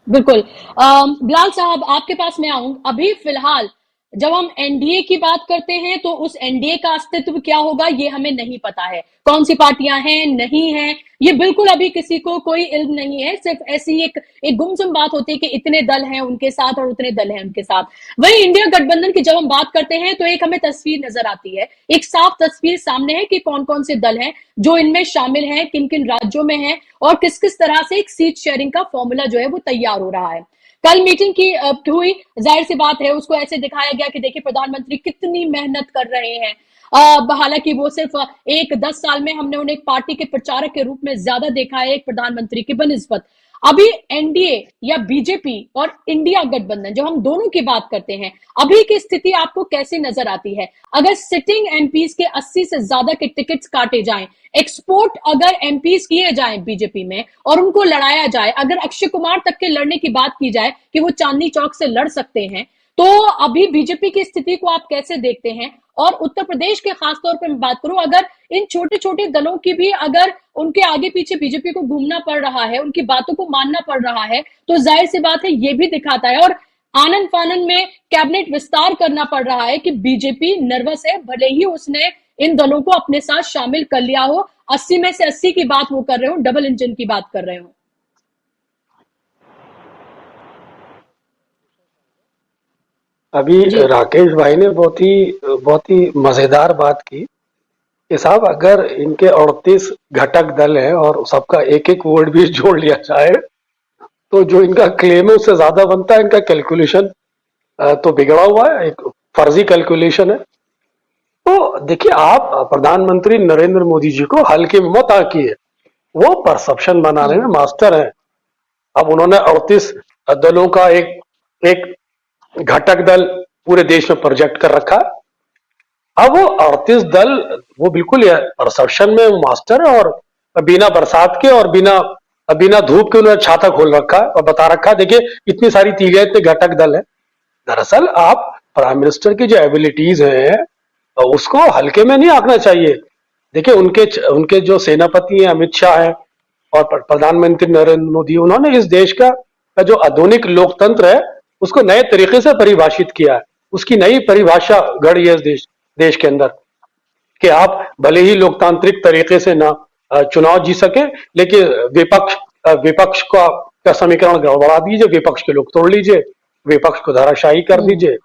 बिल्कुल। बिलाल साहब, आपके पास मैं आऊं। अभी फिलहाल जब हम एनडीए की बात करते हैं तो उस एनडीए का अस्तित्व क्या होगा ये हमें नहीं पता है। कौन सी पार्टियां हैं, नहीं हैं, ये बिल्कुल अभी किसी को कोई इल्म नहीं है। सिर्फ ऐसी एक गुमसुम बात होती है कि इतने दल हैं उनके साथ और उतने दल हैं उनके साथ। वहीं इंडिया गठबंधन की जब हम बात करते हैं तो एक हमें तस्वीर नजर आती है, एक साफ तस्वीर सामने है कि कौन कौन से दल हैं जो इनमें शामिल हैं, किन किन राज्यों में हैं और किस किस तरह से एक सीट शेयरिंग का फॉर्मूला जो है वो तैयार हो रहा है। कल मीटिंग की हुई, जाहिर सी बात है उसको ऐसे दिखाया गया कि देखिए प्रधानमंत्री कितनी मेहनत कर रहे हैं। हालांकि वो सिर्फ 10 साल में हमने उन्हें एक पार्टी के प्रचारक के रूप में ज्यादा देखा है एक प्रधानमंत्री की बनिस्बत। अभी एनडीए या बीजेपी और इंडिया गठबंधन, जो हम दोनों की बात करते हैं, अभी की स्थिति आपको कैसी नजर आती है? अगर सिटिंग एमपीज के 80 से ज्यादा के टिकट्स काटे जाएं, एक्सपोर्ट अगर एमपीज किए जाएं बीजेपी में और उनको लड़ाया जाए, अगर अक्षय कुमार तक के लड़ने की बात की जाए कि वो चांदनी चौक से लड़ सकते हैं, तो अभी बीजेपी की स्थिति को आप कैसे देखते हैं? और उत्तर प्रदेश के खासतौर पर मैं बात करूं, अगर इन छोटे छोटे दलों की भी अगर उनके आगे पीछे बीजेपी को घूमना पड़ रहा है, उनकी बातों को मानना पड़ रहा है, तो जाहिर सी बात है ये भी दिखाता है। और आनंद फानन में कैबिनेट विस्तार करना पड़ रहा है कि बीजेपी नर्वस है, भले ही उसने इन दलों को अपने साथ शामिल कर लिया हो, 80 में से 80 की बात वो कर रहे हो, डबल इंजन की बात कर रहे हो। अभी जी राकेश भाई ने बहुत ही मजेदार बात की कि साहब अगर इनके 38 घटक दल हैं और सबका एक एक वोट भी जोड़ लिया जाए तो जो इनका क्लेम है उससे ज्यादा बनता है। इनका कैलकुलेशन तो बिगड़ा हुआ है, एक फर्जी कैलकुलेशन है। तो देखिए, आप प्रधानमंत्री नरेंद्र मोदी जी को हल्के में मत आंकिए, वो परसेप्शन बनाने में मास्टर हैं। अब उन्होंने 38 दलों का एक एक घटक दल पूरे देश में प्रोजेक्ट कर रखा है। अब वो 38 दल वो बिल्कुल परसेप्शन में मास्टर है और बिना बरसात के और बिना बिना धूप के उन्होंने छाता खोल रखा है और बता रखा है देखिए इतनी सारी तीलियां, इतने घटक दल है। दरअसल आप प्राइम मिनिस्टर की जो एबिलिटीज हैं उसको हल्के में नहीं आंकना चाहिए। देखिए उनके जो सेनापति हैं अमित शाह हैं और प्रधानमंत्री नरेंद्र मोदी, उन्होंने इस देश का जो आधुनिक लोकतंत्र है उसको नए तरीके से परिभाषित किया है। उसकी नई परिभाषा गढ़ी है इस देश के अंदर कि आप भले ही लोकतांत्रिक तरीके से ना चुनाव जीत सके, लेकिन विपक्ष का समीकरण गड़बड़ा दीजिए, विपक्ष के लोग तोड़ लीजिए, विपक्ष को धाराशाही कर दीजिए,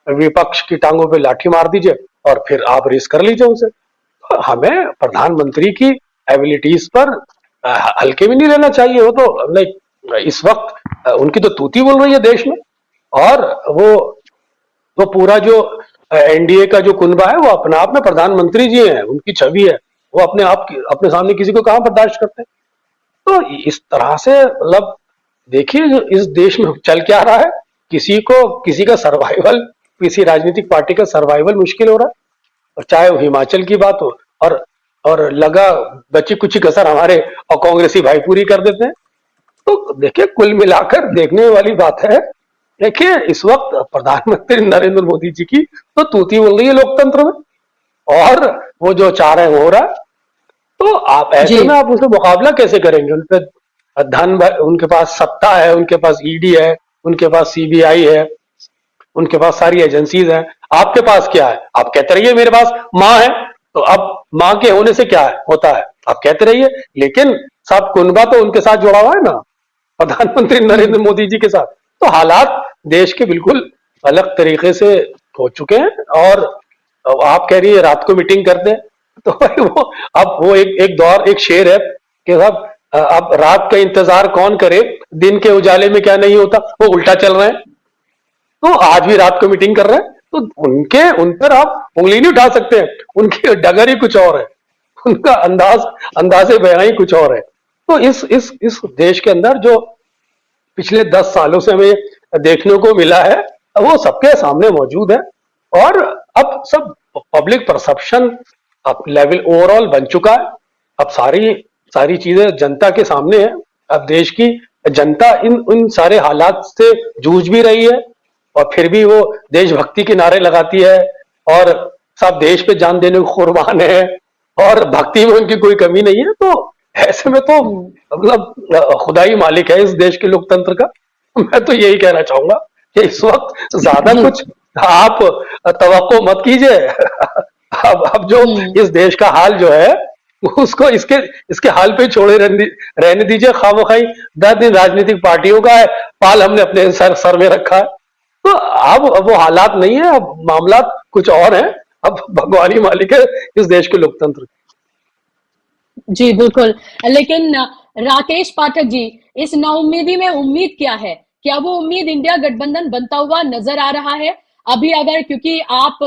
विपक्ष की टांगों पे लाठी मार दीजिए और फिर आप रेस कर लीजिए उनसे। तो हमें प्रधानमंत्री की एबिलिटीज पर हल्के में नहीं लेना चाहिए। वो तो लाइक इस वक्त उनकी तो तूती बोल रही है देश में, और वो पूरा जो एनडीए का जो कुनबा है वो अपने आप में प्रधानमंत्री जी हैं, उनकी छवि है, वो अपने सामने किसी को कहां बर्दाश्त करते हैं। तो इस तरह से मतलब देखिए इस देश में चल क्या रहा है, किसी का सर्वाइवल, किसी राजनीतिक पार्टी का सर्वाइवल मुश्किल हो रहा है, और चाहे वो हिमाचल की बात हो और लगा बची कुछ कसर हमारे और कांग्रेसी भाई पूरी कर देते हैं। तो देखिए कुल मिलाकर देखने वाली बात है। देखिए इस वक्त प्रधानमंत्री नरेंद्र मोदी जी की तो तूती बोल रही है लोकतंत्र में, और वो जो चाह रहे हैं हो रहा है। तो आप ऐसे में आप उससे मुकाबला कैसे करेंगे? उनके धन, उनके पास सत्ता है, उनके पास ईडी है, उनके पास सीबीआई है, उनके पास सारी एजेंसीज हैं। आपके पास क्या है? आप कहते रहिए मेरे पास माँ है, तो अब माँ के होने से क्या है होता है, आप कहते रहिए, लेकिन सब कुनबा तो उनके साथ जुड़ा हुआ है ना, प्रधानमंत्री नरेंद्र मोदी जी के साथ। तो हालात देश के बिल्कुल अलग तरीके से हो चुके हैं। और आप कह रही है रात को मीटिंग करते हैं, तो वो अब वो एक शेर है कि साहब अब रात का इंतजार कौन करे, दिन के उजाले में क्या नहीं होता, वो उल्टा चल रहे हैं। तो आज भी रात को मीटिंग कर रहे हैं, तो उन पर आप उंगली नहीं उठा सकते हैं, उनकी डगर ही कुछ और है, उनका अंदाजे बयान ही कुछ और है। तो इस देश के अंदर जो पिछले 10 सालों से हमें देखने को मिला है वो सबके सामने मौजूद है, और अब सब पब्लिक परसेप्शन अब लेवल ओवरऑल बन चुका है। अब सारी चीजें जनता के सामने है। अब देश की जनता इन सारे हालात से जूझ भी रही है, और फिर भी वो देशभक्ति के नारे लगाती है, और सब देश पे जान देने को कुर्बान है, और भक्ति में उनकी कोई कमी नहीं है। तो ऐसे में तो मतलब खुदा ही मालिक है इस देश के लोकतंत्र का। मैं तो यही कहना चाहूंगा कि इस वक्त ज्यादा कुछ आप तवक्को मत कीजिए। अब जो इस देश का हाल जो है उसको इसके हाल पे छोड़े रहने दीजिए। खामोखाई 10 दिन राजनीतिक पार्टियों का है, पाल हमने अपने सर में रखा है। तो अब वो हालात नहीं है, अब मामला कुछ और है। अब भगवान ही मालिक है इस देश के लोकतंत्र। जी बिल्कुल, लेकिन राकेश पाठक जी, इस नाउम्मीदी में उम्मीद क्या है? क्या वो उम्मीद इंडिया गठबंधन बनता हुआ नजर आ रहा है? अभी अगर, क्योंकि आप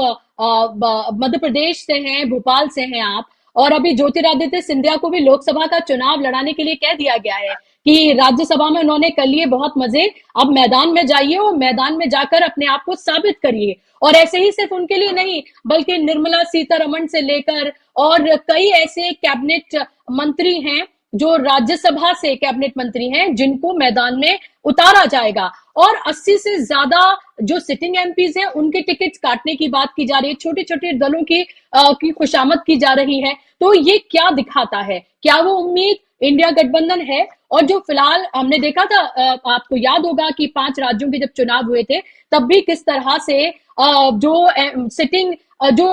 मध्य प्रदेश से हैं, भोपाल से हैं आप, और अभी ज्योतिरादित्य सिंधिया को भी लोकसभा का चुनाव लड़ाने के लिए कह दिया गया है कि राज्यसभा में उन्होंने कर लिए बहुत मजे, अब मैदान में जाइए और मैदान में जाकर अपने आप को साबित करिए। और ऐसे ही सिर्फ उनके लिए नहीं, बल्कि निर्मला सीतारमण से लेकर और कई ऐसे कैबिनेट मंत्री हैं जो राज्यसभा से कैबिनेट मंत्री हैं जिनको मैदान में उतारा जाएगा। और 80 से ज्यादा जो सिटिंग एमपीज हैं उनके टिकट्स काटने की बात की जा रही है, छोटे छोटे दलों की खुशामद की जा रही है। तो ये क्या दिखाता है? क्या वो उम्मीद इंडिया गठबंधन है? और जो फिलहाल हमने देखा था, आपको याद होगा कि 5 राज्यों के जब चुनाव हुए थे तब भी किस तरह से जो सिटिंग जो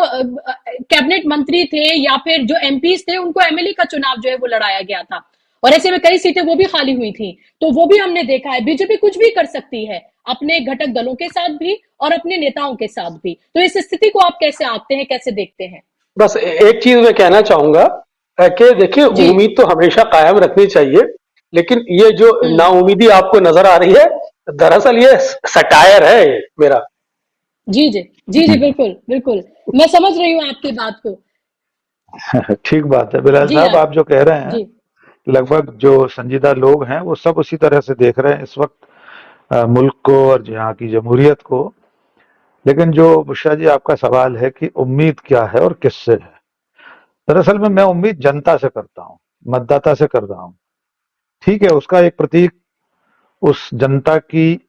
कैबिनेट मंत्री थे या फिर जो एमपीज थे उनको एमएलए का चुनाव जो है वो लड़ाया गया था, और ऐसे में कई सीटें वो भी खाली हुई थी। तो वो भी हमने देखा है, बीजेपी कुछ भी कर सकती है अपने घटक दलों के साथ भी और अपने नेताओं के साथ भी। तो इस स्थिति को आप कैसे आंकते हैं, कैसे देखते हैं? बस एक चीज मैं कहना चाहूंगा कि देखिए, उम्मीद तो हमेशा कायम रखनी चाहिए, लेकिन ये जो नाउमीदी आपको नजर आ रही है, दरअसल ये सटायर है मेरा। जी जी जी जी, बिल्कुल बिल्कुल, मैं समझ रही हूँ आपकी बात को। ठीक बात है बिलाल जी साहब, आप जो कह रहे हैं जी लगभग जो संजीदा लोग हैं वो सब उसी तरह से देख रहे हैं इस वक्त मुल्क को और यहाँ की जमहूरियत को। लेकिन जो बुशरा जी आपका सवाल है कि उम्मीद क्या है और किससे है, दरअसल में मैं उम्मीद जनता से करता हूँ, मतदाता से कर रहा हूँ। ठीक है, उसका एक प्रतीक उस जनता की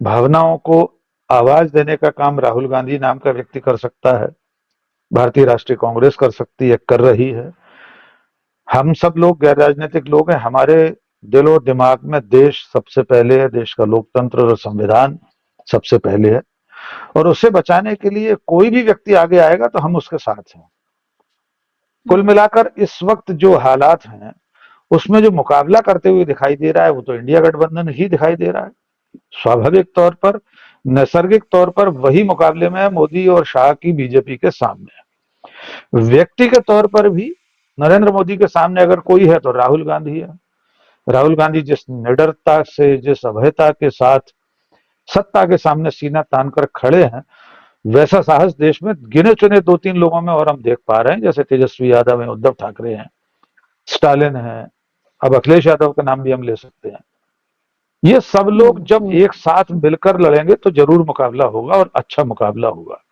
भावनाओं को आवाज देने का काम राहुल गांधी नाम का व्यक्ति कर सकता है, भारतीय राष्ट्रीय कांग्रेस कर सकती है, कर रही है। हम सब लोग गैर राजनीतिक लोग हैं, हमारे दिल और दिमाग में देश सबसे पहले है, देश का लोकतंत्र और संविधान सबसे पहले है, और उसे बचाने के लिए कोई भी व्यक्ति आगे आएगा तो हम उसके साथ हैं। कुल मिलाकर इस वक्त जो हालात हैं उसमें जो मुकाबला करते हुए दिखाई दे रहा है वो तो इंडिया गठबंधन ही दिखाई दे रहा है। स्वाभाविक तौर पर, नैसर्गिक तौर पर वही मुकाबले में मोदी और शाह की बीजेपी के सामने है। व्यक्ति के तौर पर भी नरेंद्र मोदी के सामने अगर कोई है तो राहुल गांधी है। राहुल गांधी जिस निडरता से, जिस अभयता के साथ सत्ता के सामने सीना तान कर खड़े हैं, वैसा साहस देश में गिने चुने 2-3 लोगों में और हम देख पा रहे हैं, जैसे तेजस्वी यादव है, उद्धव ठाकरे हैं, स्टालिन है, अब अखिलेश यादव का नाम भी हम ले सकते हैं। ये सब लोग जब एक साथ मिलकर लड़ेंगे तो जरूर मुकाबला होगा और अच्छा मुकाबला होगा।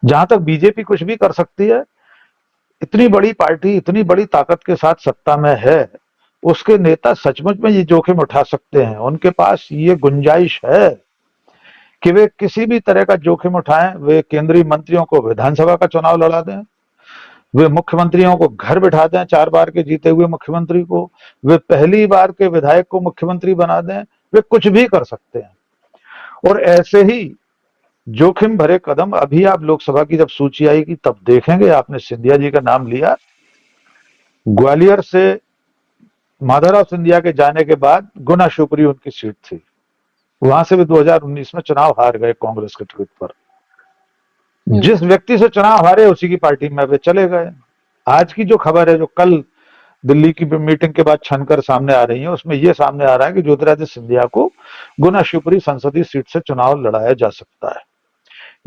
जहां तक बीजेपी कुछ भी कर सकती है, इतनी बड़ी पार्टी इतनी बड़ी ताकत के साथ सत्ता में है, उसके नेता सचमुच में ये जोखिम उठा सकते हैं, उनके पास ये गुंजाइश है कि वे किसी भी तरह का जोखिम उठाएं। वे केंद्रीय मंत्रियों को विधानसभा का चुनाव लड़ा दें, वे मुख्यमंत्रियों को घर बिठा दें, 4 बार के जीते हुए मुख्यमंत्री को, वे पहली बार के विधायक को मुख्यमंत्री बना दें, वे कुछ भी कर सकते हैं। और ऐसे ही जोखिम भरे कदम अभी आप लोकसभा की जब सूची आएगी तब देखेंगे। आपने सिंधिया जी का नाम लिया, ग्वालियर से माधवराव सिंधिया के जाने के बाद गुना शिवपुरी उनकी सीट थी, वहां से भी 2019 में चुनाव हार गए कांग्रेस के टिकट पर। जिस व्यक्ति से चुनाव हारे उसी की पार्टी में वे चले गए। आज की जो खबर है, जो कल दिल्ली की मीटिंग के बाद छनकर सामने आ रही है, उसमें यह सामने आ रहा है कि ज्योतिरादित्य सिंधिया को गुना शिवपुरी संसदीय सीट से चुनाव लड़ाया जा सकता है।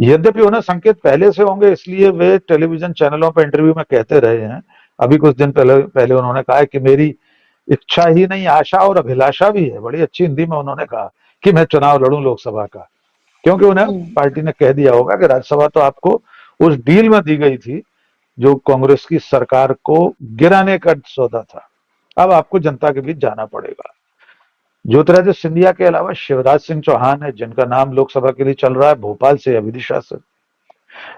यद्यपि उन्हें संकेत पहले से होंगे, इसलिए वे टेलीविजन चैनलों पर इंटरव्यू में कहते रहे हैं। अभी कुछ दिन पहले उन्होंने कहा कि मेरी इच्छा ही नहीं, आशा और अभिलाषा भी है। बड़ी अच्छी हिंदी में उन्होंने कहा कि मैं चुनाव लड़ूं लोकसभा का, क्योंकि उन्हें पार्टी ने कह दिया होगा कि राज्यसभा तो आपको उस डील में दी गई थी जो कांग्रेस की सरकार को गिराने का सौदा था, अब आपको जनता के बीच जाना पड़ेगा। ज्योतिरादित्य सिंधिया के अलावा शिवराज सिंह चौहान है, जिनका नाम लोकसभा के लिए चल रहा है, भोपाल से या विदिशा से।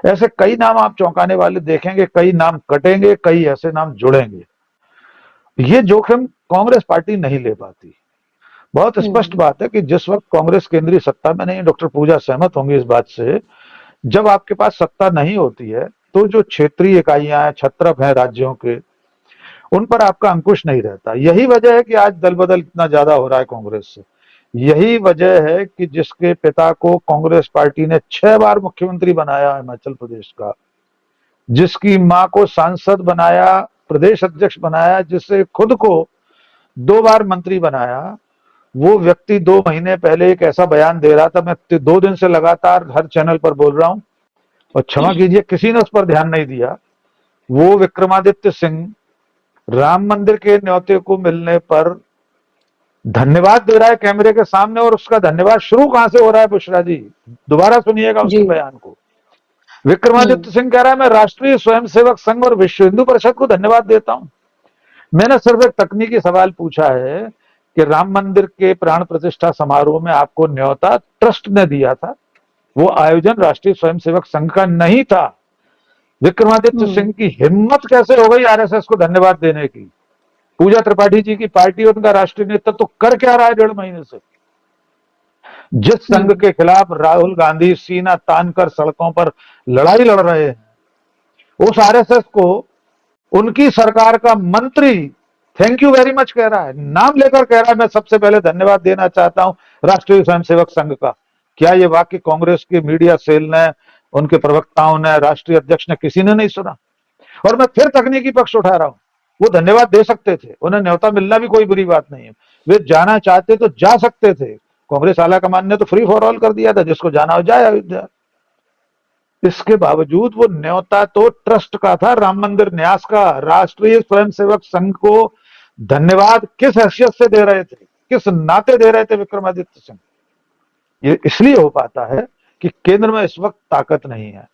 ऐसे कई नाम आप चौंकाने वाले देखेंगे, कई नाम कटेंगे, कई ऐसे नाम जुड़ेंगे। ये जोखिम कांग्रेस पार्टी नहीं ले पाती। बहुत स्पष्ट बात है कि जिस वक्त कांग्रेस केंद्रीय सत्ता में नहीं, डॉक्टर पूजा सहमत होंगे इस बात से, जब आपके पास सत्ता नहीं होती है तो जो क्षेत्रीय इकाइयां हैं, छत्रप हैं राज्यों के, उन पर आपका अंकुश नहीं रहता। यही वजह है कि आज दल बदल इतना ज्यादा हो रहा है कांग्रेस से। यही वजह है कि जिसके पिता को कांग्रेस पार्टी ने 6 बार मुख्यमंत्री बनाया हिमाचल प्रदेश का, जिसकी मां को सांसद बनाया, प्रदेश अध्यक्ष बनाया, जिससे खुद को 2 बार मंत्री बनाया, वो व्यक्ति 2 महीने पहले एक ऐसा बयान दे रहा था, मैं 2 दिन से लगातार हर चैनल पर बोल रहा हूं और क्षमा कीजिए किसी ने उस पर ध्यान नहीं दिया। वो विक्रमादित्य सिंह राम मंदिर के न्योते को मिलने पर धन्यवाद दे रहा है कैमरे के सामने, और उसका धन्यवाद शुरू कहां से हो रहा है बुशरा जी, दोबारा सुनिएगा उसके जी। बयान को। विक्रमादित्य सिंह कह रहा है मैं राष्ट्रीय स्वयंसेवक संघ और विश्व हिंदू परिषद को धन्यवाद देता हूं। मैंने सिर्फ एक तकनीकी सवाल पूछा है कि राम मंदिर के प्राण प्रतिष्ठा समारोह में आपको न्योता ट्रस्ट ने दिया था, वो आयोजन राष्ट्रीय स्वयंसेवक संघ का नहीं था। विक्रमादित्य सिंह की हिम्मत कैसे हो गई आरएसएस को धन्यवाद देने की? पूजा त्रिपाठी जी की पार्टी और उनका राष्ट्रीय नेतृत्व तो कर क्या रहा है 1.5 महीने से? जिस संघ के खिलाफ राहुल गांधी सीना तानकर सड़कों पर लड़ाई लड़ रहे हैं, उस आरएसएस को उनकी सरकार का मंत्री थैंक यू वेरी मच कह रहा है, नाम लेकर कह रहा है मैं सबसे पहले धन्यवाद देना चाहता हूं राष्ट्रीय स्वयंसेवक संघ का। क्या ये वाक्य कांग्रेस के मीडिया सेल ने, उनके प्रवक्ताओं ने, राष्ट्रीय अध्यक्ष ने, किसी ने नहीं सुना? और मैं फिर तकनीकी पक्ष उठा रहा हूं, वो धन्यवाद दे सकते थे, उन्हें न्योता मिलना भी कोई बुरी बात नहीं है, वे जाना चाहते तो जा सकते थे। कांग्रेस आलाकमान ने तो फ्री फॉर ऑल कर दिया था, जिसको जाना हो जाए अयोध्या। इसके बावजूद वो न्योता तो ट्रस्ट का था, राम मंदिर न्यास का। राष्ट्रीय स्वयंसेवक संघ को धन्यवाद किस हैसियत से दे रहे थे, किस नाते दे रहे थे विक्रमादित्य सिंह? ये इसलिए हो पाता है कि केंद्र में इस वक्त ताकत नहीं है,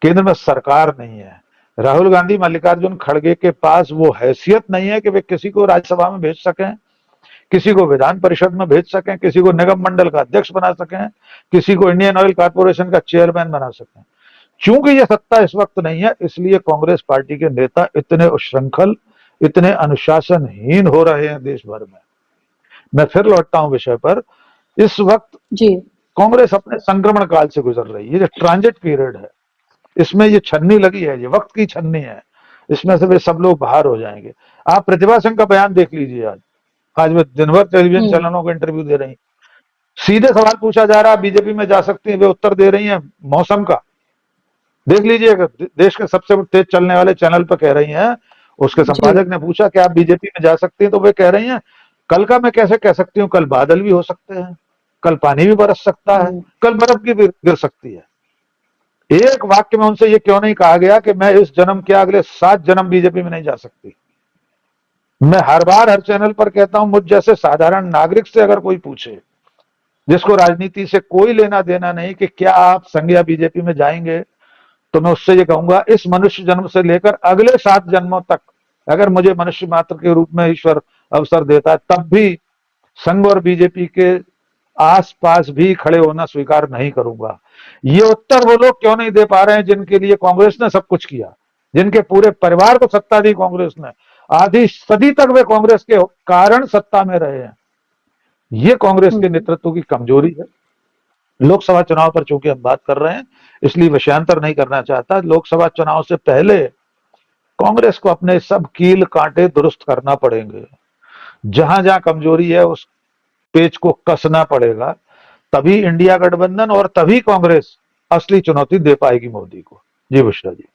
केंद्र में सरकार नहीं है। राहुल गांधी मल्लिकार्जुन खड़गे के पास वो हैसियत नहीं है कि वे किसी को राज्यसभा में भेज सकें, किसी को विधान परिषद में भेज सकें, किसी को निगम मंडल का अध्यक्ष बना सकें, किसी को इंडियन ऑयल कॉर्पोरेशन का चेयरमैन बना सकें। चूंकि ये सत्ता इस वक्त नहीं है, इसलिए कांग्रेस पार्टी के नेता इतने उच्छृंखल, इतने अनुशासनहीन हो रहे हैं देश भर में। मैं फिर लौटता हूं विषय पर। इस वक्त जी। कांग्रेस अपने संक्रमण काल से गुजर रही है। ये जो ट्रांजिट पीरियड है, इसमें ये छन्नी लगी है, ये वक्त की छन्नी है, इसमें से वे सब लोग बाहर हो जाएंगे। आप प्रतिभा सिंह का बयान देख लीजिए। आज वे दिन भर टेलीविजन चैनलों को इंटरव्यू दे रही, सीधे सवाल पूछा जा रहा है बीजेपी में जा सकती है, वे उत्तर दे रही हैं मौसम का। देख लीजिएगा, देश के सबसे तेज चलने वाले चैनल पर कह रही हैं, उसके संपादक ने पूछा कि आप बीजेपी में जा सकती हैं, तो वे कह रही हैं कल का मैं कैसे कह सकती हूँ, कल बादल भी हो सकते हैं, कल पानी भी बरस सकता है, कल बर्फ भी गिर सकती है। एक वाक्य में उनसे ये क्यों नहीं कहा गया कि मैं इस जन्म के अगले 7 जन्म बीजेपी में नहीं जा सकती? मैं हर बार हर चैनल पर कहता हूं, मुझ जैसे साधारण नागरिक से अगर कोई पूछे जिसको राजनीति से कोई लेना देना नहीं कि क्या आप संघ बीजेपी में जाएंगे, तो मैं उससे ये कहूंगा इस मनुष्य जन्म से लेकर अगले 7 जन्मों तक अगर मुझे मनुष्य मात्र के रूप में ईश्वर अवसर देता है, तब भी संघ और बीजेपी के आसपास भी खड़े होना स्वीकार नहीं करूंगा। ये उत्तर वो लोग क्यों नहीं दे पा रहे हैं जिनके लिए कांग्रेस ने सब कुछ किया, जिनके पूरे परिवार को सत्ता दी कांग्रेस ने, आधी सदी तक वे कांग्रेस के कारण सत्ता में रहे हैं। ये कांग्रेस के नेतृत्व की कमजोरी है। लोकसभा चुनाव पर चूंकि हम बात कर रहे हैं, इसलिए विषयांतर नहीं करना चाहता। लोकसभा चुनाव से पहले कांग्रेस को अपने सब कील कांटे दुरुस्त करना पड़ेंगे। जहां जहां कमजोरी है उस पेच को कसना पड़ेगा, तभी इंडिया गठबंधन और तभी कांग्रेस असली चुनौती दे पाएगी मोदी को। जी बुशरा जी।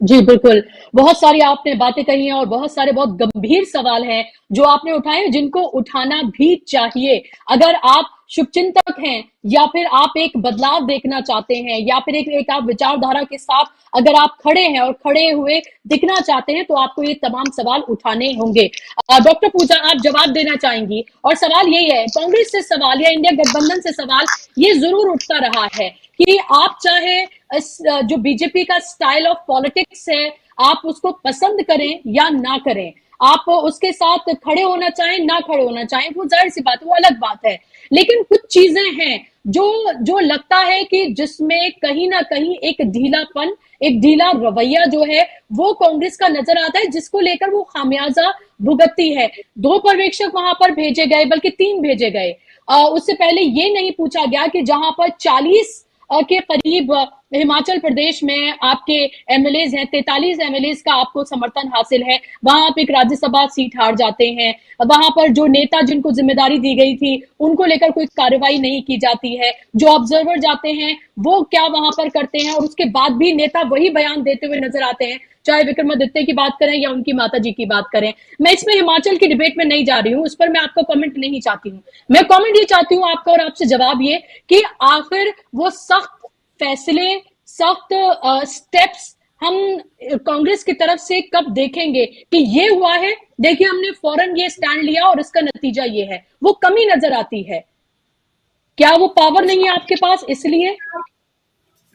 जी बिल्कुल, बहुत सारी आपने बातें कही हैं और बहुत सारे बहुत गंभीर सवाल हैं जो आपने उठाए, जिनको उठाना भी चाहिए। अगर आप शुभचिंतक हैं या फिर आप एक बदलाव देखना चाहते हैं या फिर एक आप विचारधारा के साथ अगर आप खड़े हैं और खड़े हुए दिखना चाहते हैं, तो आपको ये तमाम सवाल उठाने होंगे। डॉक्टर पूजा, आप जवाब देना चाहेंगी? और सवाल यही है, कांग्रेस से सवाल या इंडिया गठबंधन से सवाल ये जरूर उठता रहा है कि आप चाहे जो बीजेपी का स्टाइल ऑफ पॉलिटिक्स है आप उसको पसंद करें या ना करें, आप उसके साथ खड़े होना चाहें ना खड़े होना चाहें, वो जाहिर सी बात है, वो अलग बात है। लेकिन कुछ चीजें हैं जो लगता है कि जिसमें कहीं ना कहीं एक ढीलापन, एक ढीला रवैया जो है वो कांग्रेस का नजर आता है, जिसको लेकर वो खामियाजा भुगतती है। 2 पर्यवेक्षक वहां पर भेजे गए, बल्कि 3 भेजे गए। उससे पहले ये नहीं पूछा गया कि जहां पर 40 के करीब हिमाचल प्रदेश में आपके एमएलएज हैं, 43 एमएलएज का आपको समर्थन हासिल है, वहां आप एक राज्यसभा सीट हार जाते हैं। वहां पर जो नेता जिनको जिम्मेदारी दी गई थी उनको लेकर कोई कार्रवाई नहीं की जाती है। जो ऑब्जर्वर जाते हैं वो क्या वहां पर करते हैं, और उसके बाद भी नेता वही बयान देते हुए नजर आते हैं। चाहे विक्रमादित्य की बात करें या उनकी माता जी की बात करें। मैं इसमें हिमाचल की डिबेट में नहीं जा रही हूं, उस पर मैं आपका कमेंट नहीं चाहती हूं। मैं कमेंट ये चाहती हूं आपका और आपसे जवाब ये कि आखिर वो सख्त फैसले, सख्त स्टेप्स हम कांग्रेस की तरफ से कब देखेंगे कि ये हुआ है, देखिए हमने फौरन ये स्टैंड लिया और इसका नतीजा ये है। वो कमी नजर आती है। क्या वो पावर नहीं है आपके पास इसलिए?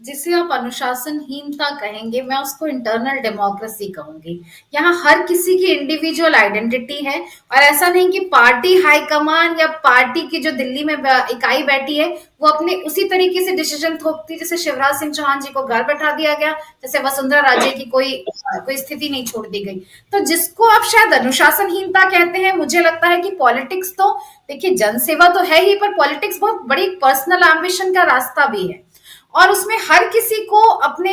जिसे आप अनुशासनहीनता कहेंगे, मैं उसको इंटरनल डेमोक्रेसी कहूंगी। यहाँ हर किसी की इंडिविजुअल आइडेंटिटी है और ऐसा नहीं कि पार्टी हाईकमान या पार्टी की जो दिल्ली में इकाई बैठी है वो अपने उसी तरीके से डिसीजन थोपती, जैसे शिवराज सिंह चौहान जी को घर बैठा दिया गया, जैसे वसुंधरा राजे की कोई स्थिति नहीं छोड़ दी गई। तो जिसको आप शायद अनुशासनहीनता कहते हैं, मुझे लगता है कि पॉलिटिक्स तो देखिए जनसेवा तो है ही, पर पॉलिटिक्स बहुत बड़ी पर्सनल एम्बिशन का रास्ता भी है और उसमें हर किसी को अपने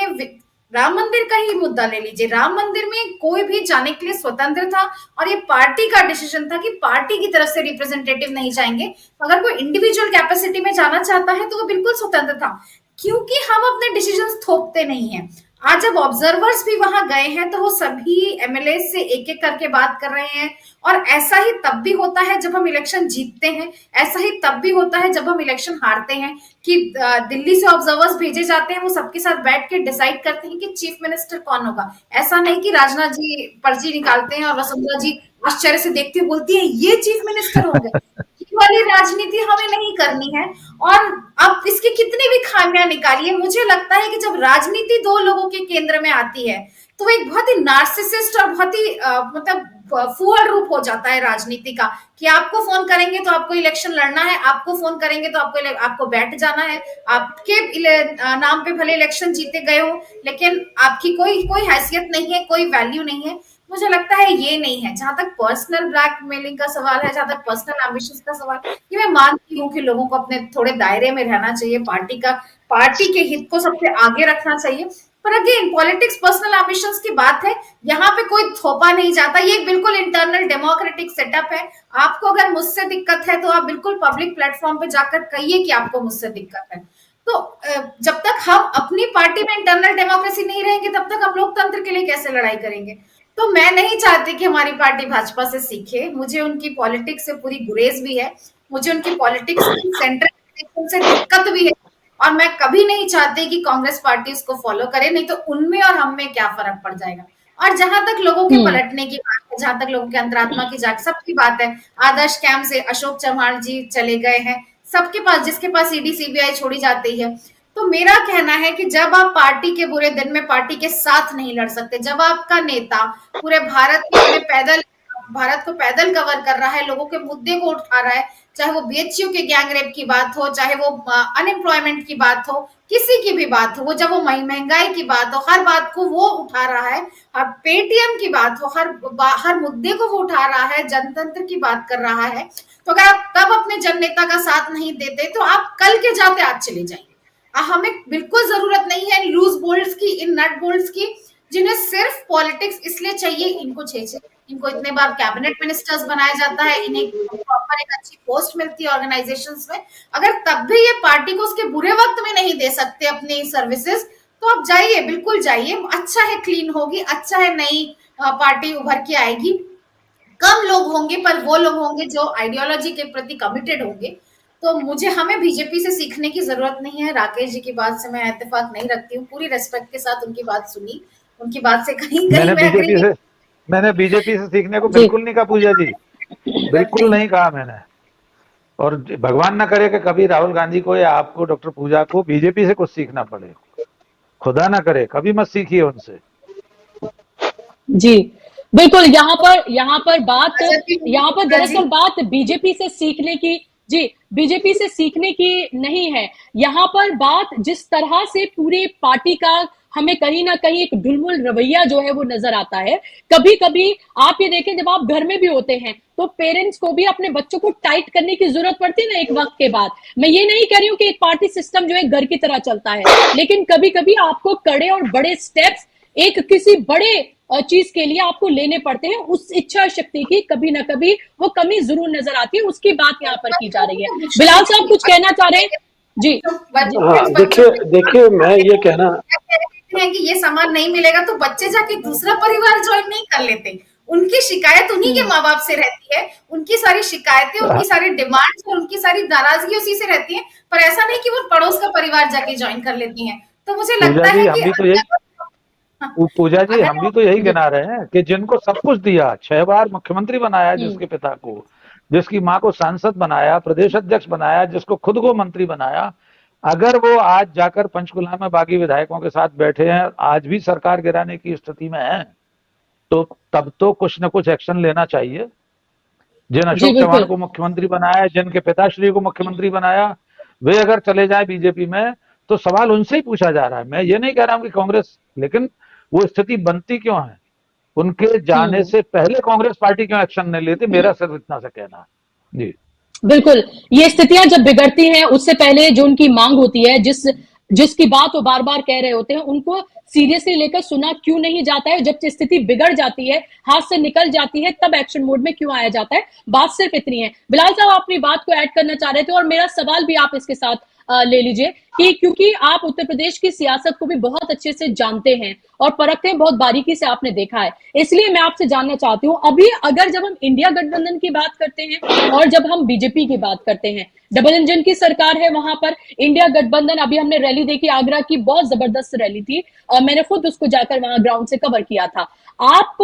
राम मंदिर का ही मुद्दा ले लीजिए, राम मंदिर में कोई भी जाने के लिए स्वतंत्र था और ये पार्टी का डिसीजन था कि पार्टी की तरफ से रिप्रेजेंटेटिव नहीं जाएंगे। अगर कोई इंडिविजुअल कैपेसिटी में जाना चाहता है तो वो बिल्कुल स्वतंत्र था, क्योंकि हम अपने डिसीजन थोपते नहीं हैं। आज जब ऑब्जर्वर्स भी वहां गए हैं तो वो सभी एमएलए से एक एक करके बात कर रहे हैं और ऐसा ही तब भी होता है जब हम इलेक्शन जीतते हैं, ऐसा ही तब भी होता है जब हम इलेक्शन हारते हैं कि दिल्ली से ऑब्जर्वर्स भेजे जाते हैं, वो सबके साथ बैठ के डिसाइड करते हैं कि चीफ मिनिस्टर कौन होगा। ऐसा नहीं कि राजनाथ जी पर्ची निकालते हैं और वसुंधरा जी आश्चर्य से देखती हुई बोलती है ये चीफ मिनिस्टर होंगे। ये वाली राजनीति हमें नहीं करनी है। और अब इसकी कितनी भी खामियां निकालिए, मुझे लगता है कि जब राजनीति दो लोगों के केंद्र में आती है तो एक बहुत ही नार्सिसिस्ट और बहुत ही मतलब फूहड़ रूप हो जाता है राजनीति का, कि आपको फोन करेंगे तो आपको इलेक्शन लड़ना है, आपको फोन करेंगे तो आपको बैठ जाना है, आपके नाम पे भले इलेक्शन जीते गए हो लेकिन आपकी कोई हैसियत नहीं है, कोई वैल्यू नहीं है। मुझे लगता है ये नहीं है। जहां तक पर्सनल ब्लैकमेलिंग का सवाल है, जहां तक पर्सनल एम्बिशंस का सवाल, ये मैं मानती हूँ कि लोगों को अपने थोड़े दायरे में रहना चाहिए, पार्टी के हित को सबसे आगे रखना चाहिए। पर अगेन पॉलिटिक्स पर्सनल एम्बिशंस की बात है, यहाँ पे कोई थोपा नहीं जाता। ये बिल्कुल इंटरनल डेमोक्रेटिक सेटअप है। आपको अगर मुझसे दिक्कत है तो आप बिल्कुल पब्लिक प्लेटफॉर्म पे जाकर कहिए कि आपको मुझसे दिक्कत है। तो जब तक हम अपनी पार्टी में इंटरनल डेमोक्रेसी नहीं रहेंगे तब तक हम लोकतंत्र के लिए कैसे लड़ाई करेंगे। तो मैं नहीं चाहती कि हमारी पार्टी भाजपा से सीखे। मुझे उनकी पॉलिटिक्स से पूरी गुरेज भी है, मुझे उनकी पॉलिटिक्स की सेंट्रल से दिक्कत भी है और मैं कभी नहीं चाहती कि कांग्रेस पार्टी उसको फॉलो करे, नहीं तो उनमें और हम में क्या फर्क पड़ जाएगा। और जहां तक लोगों के पलटने की बात है, जहां तक लोगों के अंतरात्मा की जाग, सबकी बात है, आदर्श कैंप से अशोक चव्हाण जी चले गए हैं, सबके पास, जिसके पास ईडी सीबीआई छोड़ी जाती है। तो मेरा कहना है कि जब आप पार्टी के बुरे दिन में पार्टी के साथ नहीं लड़ सकते, जब आपका नेता पूरे भारत को पैदल कवर कर रहा है, लोगों के मुद्दे को उठा रहा है, चाहे वो बीएचयू के गैंग रेप की बात हो, चाहे वो अनएम्प्लॉयमेंट की बात हो, किसी की भी बात हो, वो जब वो महंगाई की बात हो, हर बात को वो उठा रहा है, अब पेटीएम की बात हो, हर मुद्दे को वो उठा रहा है, जनतंत्र की बात कर रहा है। तो अगर आप तब अपने जननेता का साथ नहीं देते तो आप कल के जाते आज चले जाएंगे। हमें बिल्कुल जरूरत नहीं है लूज बोल्ट्स की, इन नट बोल्ट्स की, जिन्हें सिर्फ पॉलिटिक्स इसलिए चाहिए, इनको इतने बार कैबिनेट मिनिस्टर्स बनाया जाता है, इन्हें प्रॉपर एक अच्छी पोस्ट मिलती है ऑर्गेनाइजेशंस में। अगर तब भी ये पार्टी को उसके बुरे वक्त में नहीं दे सकते अपनी सर्विसेज, तो आप जाइए, बिल्कुल जाइए। अच्छा है क्लीन होगी, अच्छा है नई पार्टी उभर के आएगी। कम लोग होंगे पर वो लोग होंगे जो आइडियोलॉजी के प्रति कमिटेड होंगे। तो हमें बीजेपी से सीखने की जरूरत नहीं है। राकेश जी की बात से मैं इत्तेफाक नहीं रखती हूँ, पूरी रेस्पेक्ट के साथ उनकी बात सुनी, उनकी बात से कहीं मैंने बीजेपी से सीखने को बिल्कुल नहीं कहा पूजा जी, बिल्कुल नहीं कहा मैंने। और भगवान न करे कि कभी राहुल गांधी को या आपको डॉक्टर पूजा को बीजेपी से कुछ सीखना पड़े, खुदा ना करे, कभी मत सीखिए उनसे। जी बिल्कुल, यहाँ पर दरअसल बात बीजेपी से सीखने की, जी बीजेपी से सीखने की नहीं है। यहाँ पर बात जिस तरह से पूरे पार्टी का हमें कहीं ना कहीं एक ढुलमुल रवैया जो है वो नजर आता है। कभी कभी आप ये देखें, जब आप घर में भी होते हैं तो पेरेंट्स को भी अपने बच्चों को टाइट करने की जरूरत पड़ती है ना एक वक्त के बाद। मैं ये नहीं कह रही हूँ कि एक पार्टी सिस्टम जो है घर की तरह चलता है, लेकिन कभी कभी आपको कड़े और बड़े स्टेप्स एक किसी बड़े चीज के लिए आपको लेने पड़ते हैं। उस इच्छा शक्ति की कभी ना कभी वो कमी जरूर नजर आती है, उसकी बात यहाँ पर की जा रही है। बिलाल साहब कुछ कहना चाह रहे हैं? जी हाँ, देखिए मैं ये कहना देखते हैं कि ये सामान नहीं मिलेगा तो बच्चे जाके दूसरा परिवार ज्वाइन नहीं कर लेते। उनकी शिकायत उन्हीं के माँ बाप से रहती है, उनकी सारी शिकायतें, उनकी सारी डिमांड्स और उनकी सारी नाराजगी उसी से रहती है, पर ऐसा नहीं कि वो पड़ोस का परिवार जाके ज्वाइन कर लेती हैं। तो मुझे पूजा लगता जी है हम कि भी तो यही पूजा जी अगर हम भी तो यही गिना रहे हैं कि जिनको सब कुछ दिया, 6 बार मुख्यमंत्री बनाया जिसके पिता को, जिसकी माँ को सांसद बनाया, प्रदेश अध्यक्ष बनाया, जिसको खुद को मंत्री बनाया, अगर वो आज जाकर पंचकुला में बागी विधायकों के साथ बैठे हैं, आज भी सरकार गिराने की स्थिति में है, तो तब तो कुछ न कुछ एक्शन लेना चाहिए। जिन अशोक चौहान को मुख्यमंत्री बनाया, जिनके पिताश्री को मुख्यमंत्री बनाया, वे अगर चले जाए बीजेपी में तो सवाल उनसे ही पूछा जा रहा है। मैं ये नहीं कह रहा हूं कि कांग्रेस, लेकिन वो स्थिति बनती क्यों है? उनके जाने से पहले कांग्रेस पार्टी क्यों एक्शन नहीं लेती? मेरा सिर्फ इतना सा कहना है जी। बिल्कुल, ये स्थितियां जब बिगड़ती हैं उससे पहले जो उनकी मांग होती है, जिसकी बात वो बार बार कह रहे होते हैं, उनको सीरियसली लेकर सुना क्यों नहीं जाता है? जब स्थिति बिगड़ जाती है, हाथ से निकल जाती है, तब एक्शन मोड में क्यों आया जाता है? बात सिर्फ इतनी है। बिलाल साहब, आप अपनी बात को ऐड करना चाह रहे थे और मेरा सवाल भी आप इसके साथ ले लीजिए कि क्योंकि आप उत्तर प्रदेश की सियासत को भी बहुत अच्छे से जानते हैं और परखते हैं, बहुत बारीकी से आपने देखा है, इसलिए मैं आपसे जानना चाहती हूं, अभी अगर जब हम इंडिया गठबंधन की बात करते हैं और जब हम बीजेपी की बात करते हैं, डबल इंजन की सरकार है वहां पर, इंडिया गठबंधन, अभी हमने रैली देखी आगरा की, बहुत जबरदस्त रैली थी, मैंने खुद उसको जाकर वहां ग्राउंड से कवर किया था। आप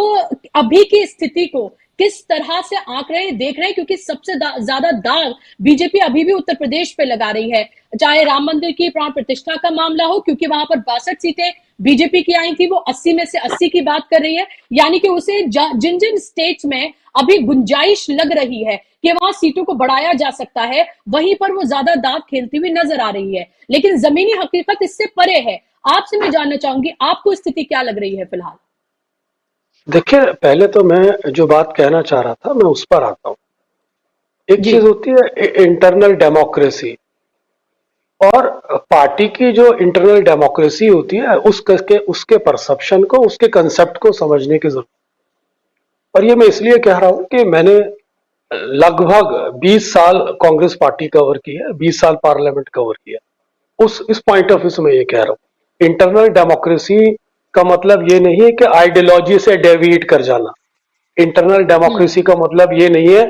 अभी की स्थिति को किस तरह से आंक रहे हैं, देख रहे हैं? क्योंकि सबसे ज्यादा दाग बीजेपी अभी भी उत्तर प्रदेश पे लगा रही है, चाहे राम मंदिर की प्राण प्रतिष्ठा का मामला हो, क्योंकि वहां पर 62 सीटें बीजेपी की आई थी, वो 80 में से 80 की बात कर रही है, यानी कि उसे जिन जिन स्टेट्स में अभी गुंजाइश लग रही है कि वहां सीटों को बढ़ाया जा सकता है, वहीं पर वो ज्यादा दांत खेलती हुई नजर आ रही है, लेकिन जमीनी हकीकत इससे परे है। आपसे मैं जानना चाहूंगी, आपको स्थिति क्या लग रही है फिलहाल? देखिए, पहले तो मैं जो बात कहना चाह रहा था मैं उस पर आता हूं। एक चीज होती है इंटरनल डेमोक्रेसी, और पार्टी की जो इंटरनल डेमोक्रेसी होती है उसके परसेप्शन को, उसके कंसेप्ट को समझने की जरूरत। और ये मैं इसलिए कह रहा हूं कि मैंने लगभग 20 साल कांग्रेस पार्टी कवर की है, 20 साल पार्लियामेंट कवर किया। इस पॉइंट ऑफ व्यू से मैं ये कह रहा हूं, इंटरनल डेमोक्रेसी का मतलब ये नहीं है कि आइडियोलॉजी से डेविएट कर जाना। इंटरनल डेमोक्रेसी का मतलब ये नहीं है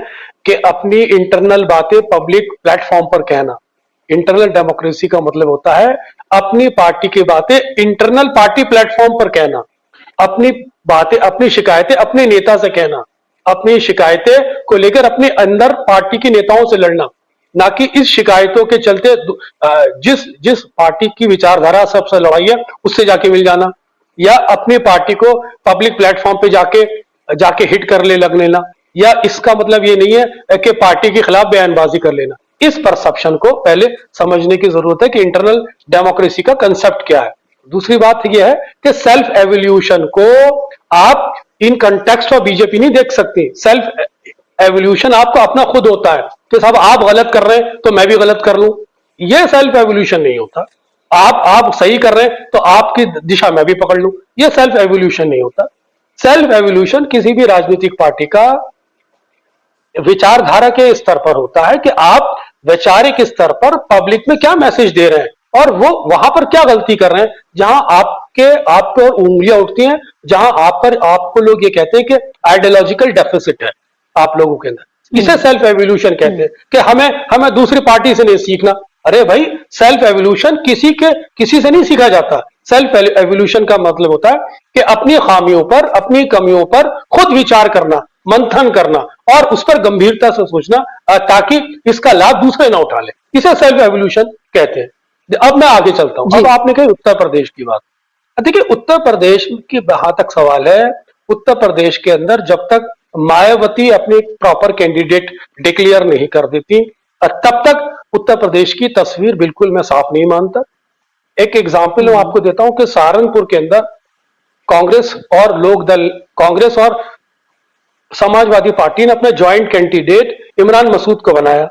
कि अपनी इंटरनल बातें पब्लिक प्लेटफॉर्म पर कहना। इंटरनल डेमोक्रेसी का मतलब होता है अपनी पार्टी की बातें इंटरनल पार्टी प्लेटफॉर्म पर कहना, अपनी बातें, अपनी शिकायतें अपने नेता से कहना, अपनी शिकायतें को लेकर अपने अंदर पार्टी के नेताओं से लड़ना, ना कि इस शिकायतों के चलते जिस पार्टी की विचारधारा सबसे लड़ाई है उससे जाके मिल जाना, या अपनी पार्टी को पब्लिक प्लेटफॉर्म पे जाके हिट कर ले लग लेना, या इसका मतलब ये नहीं है कि पार्टी के खिलाफ बयानबाजी कर लेना। इस परसेप्शन को पहले समझने की जरूरत है कि इंटरनल डेमोक्रेसी का कंसेप्ट क्या है। दूसरी बात यह है कि सेल्फ एवोल्यूशन को आप इन कंटेक्स्ट ऑफ बीजेपी नहीं देख सकते। सेल्फ एवोल्यूशन आपको अपना खुद होता है कि साहब आप गलत कर रहे हैं तो मैं भी गलत कर लूं, यह सेल्फ एवोल्यूशन नहीं होता। आप सही कर रहे हैं तो आपकी दिशा मैं भी पकड़ लूं, यह सेल्फ एवोल्यूशन नहीं होता। सेल्फ एवोल्यूशन किसी भी राजनीतिक पार्टी का विचारधारा के स्तर पर होता है कि आप वैचारिक स्तर पर पब्लिक में क्या मैसेज दे रहे हैं और वो वहां पर क्या गलती कर रहे हैं, जहां आप पर उंगलियां उठती हैं, जहां आपको लोग ये कहते हैं कि आइडियोलॉजिकल डेफिसिट है आप लोगों के अंदर। इसे सेल्फ एवोल्यूशन कहते हैं कि हमें दूसरी पार्टी से नहीं सीखना। अरे भाई, सेल्फ एवोल्यूशन किसी से नहीं सीखा जाता। सेल्फ एवोल्यूशन का मतलब होता है कि अपनी खामियों पर, अपनी कमियों पर खुद विचार करना, मंथन करना और उस पर गंभीरता से सोचना ताकि इसका लाभ दूसरे ना उठा ले। इसे सेल्फ एवोल्यूशन कहते हैं। अब मैं आगे चलता हूं। अब आपने कही उत्तर प्रदेश की बात। देखिए, उत्तर प्रदेश की जहां तक सवाल है, उत्तर प्रदेश के अंदर जब तक मायावती अपने प्रॉपर कैंडिडेट डिक्लेयर नहीं कर देती तब तक उत्तर प्रदेश की तस्वीर बिल्कुल मैं साफ नहीं मानता। एक एग्जाम्पल मैं आपको देता हूं कि सहारनपुर के अंदर कांग्रेस और समाजवादी पार्टी ने अपने ज्वाइंट कैंडिडेट इमरान मसूद को बनाया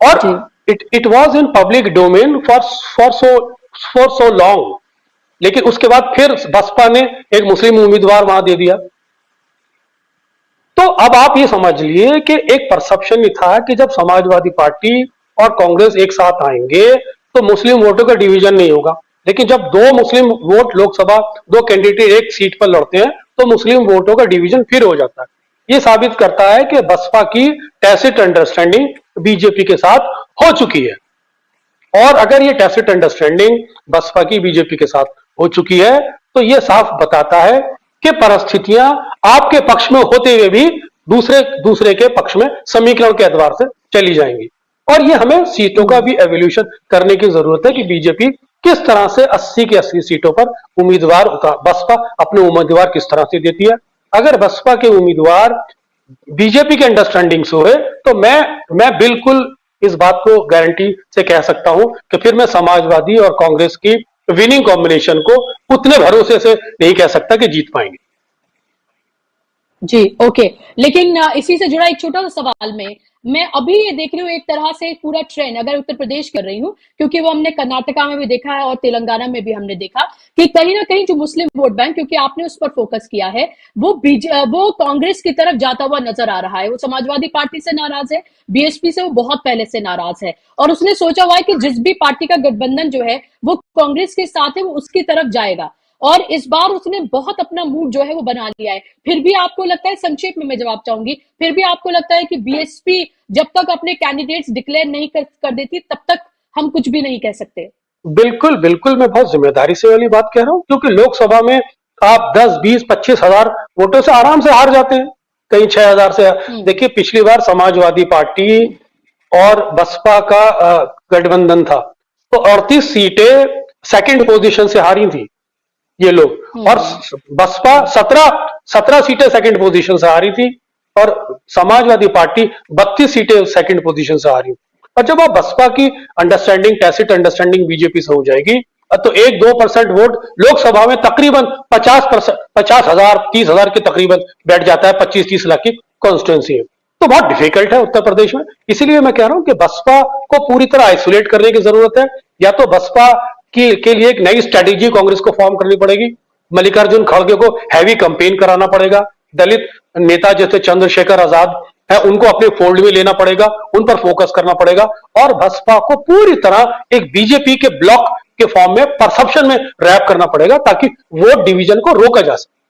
और it was in public domain for so long, लेकिन उसके बाद फिर बसपा ने एक मुस्लिम उम्मीदवार वहां दे दिया। तो अब आप ये समझ लिए कि एक परसेप्शन ये था कि जब समाजवादी पार्टी और कांग्रेस एक साथ आएंगे तो मुस्लिम वोटों का डिवीजन नहीं होगा। लेकिन जब दो मुस्लिम वोट लोकसभा, दो कैंडिडेट एक सीट पर लड़ते हैं तो मुस्लिम वोटों का डिवीजन फिर हो जाता है। ये साबित करता है कि बसपा की टैसिट अंडरस्टैंडिंग बीजेपी के साथ हो चुकी है। और अगर ये टैसिट अंडरस्टैंडिंग बसपा की बीजेपी के साथ हो चुकी है तो ये साफ बताता है कि परिस्थितियां आपके पक्ष में होते हुए भी दूसरे के पक्ष में समीकरण के एतबार से चली जाएंगी। और ये हमें सीटों का भी एवोल्यूशन करने की जरूरत है कि बीजेपी किस तरह से 80 के 80 सीटों पर उम्मीदवार बसपा अपने उम्मीदवार किस तरह से देती है। अगर बसपा के उम्मीदवार बीजेपी के अंडरस्टैंडिंग से हुए तो मैं बिल्कुल इस बात को गारंटी से कह सकता हूं कि फिर मैं समाजवादी और कांग्रेस की विनिंग कॉम्बिनेशन को उतने भरोसे से नहीं कह सकता कि जीत पाएंगे। जी, ओके। लेकिन इसी से जुड़ा एक छोटा सा सवाल मैं अभी ये देख रही हूँ एक तरह से पूरा ट्रेंड, अगर उत्तर प्रदेश कर रही हूँ, क्योंकि वो हमने कर्नाटका में भी देखा है और तेलंगाना में भी हमने देखा कि कहीं ना कहीं जो मुस्लिम वोट बैंक, क्योंकि आपने उस पर फोकस किया है, वो कांग्रेस की तरफ जाता हुआ नजर आ रहा है। वो समाजवादी पार्टी से नाराज है, बीएसपी से वो बहुत पहले से नाराज है और उसने सोचा हुआ है कि जिस भी पार्टी का गठबंधन जो है वो कांग्रेस के साथ है वो उसकी तरफ जाएगा। और इस बार उसने बहुत अपना मूड जो है वो बना लिया है। फिर भी आपको लगता है, संक्षेप में मैं जवाब चाहूंगी, फिर भी आपको लगता है कि बीएसपी जब तक अपने कैंडिडेट्स डिक्लेयर नहीं कर देती तब तक हम कुछ भी नहीं कह सकते? बिल्कुल बिल्कुल, मैं बहुत जिम्मेदारी से वाली बात कह रहा हूं, क्योंकि लोकसभा में आप 10, 20, 25 हजार वोटों से आराम से हार जाते हैं, कहीं 6,000 से। देखिए, पिछली बार समाजवादी पार्टी और बसपा का गठबंधन था तो 38 सीटें सेकंड पोजीशन से हारी थी ये लोग, और बसपा 17 सीटें सेकंड पोजीशन से हारी थी और समाजवादी पार्टी 32 सीटें सेकंड पोजीशन से हारी। और जब आप बसपा की अंडरस्टैंडिंग, टैसिट अंडरस्टैंडिंग बीजेपी से हो जाएगी तो 1-2% वोट लोकसभा में तकरीबन 50,000, 30,000 के तकरीबन बैठ जाता है, 25-30 लाख की कॉन्स्टिट्यूंसी है। तो बहुत डिफिकल्ट है उत्तर प्रदेश में। इसीलिए मैं कह रहा हूं कि बसपा को पूरी तरह आइसोलेट करने की जरूरत है, या तो बसपा के लिए एक नई स्ट्रेटेजी कांग्रेस को फॉर्म करनी पड़ेगी, मल्लिकार्जुन खड़गे को हैवी कैंपेन कराना पड़ेगा, दलित नेता जैसे चंद्रशेखर आजाद है उनको अपने फोल्ड में लेना पड़ेगा, उन पर फोकस करना पड़ेगा, और बसपा को पूरी तरह एक बीजेपी के ब्लॉक के फॉर्म में, परसेप्शन में रैप करना पड़ेगा ताकि वोट डिवीजन को रोका जा सके।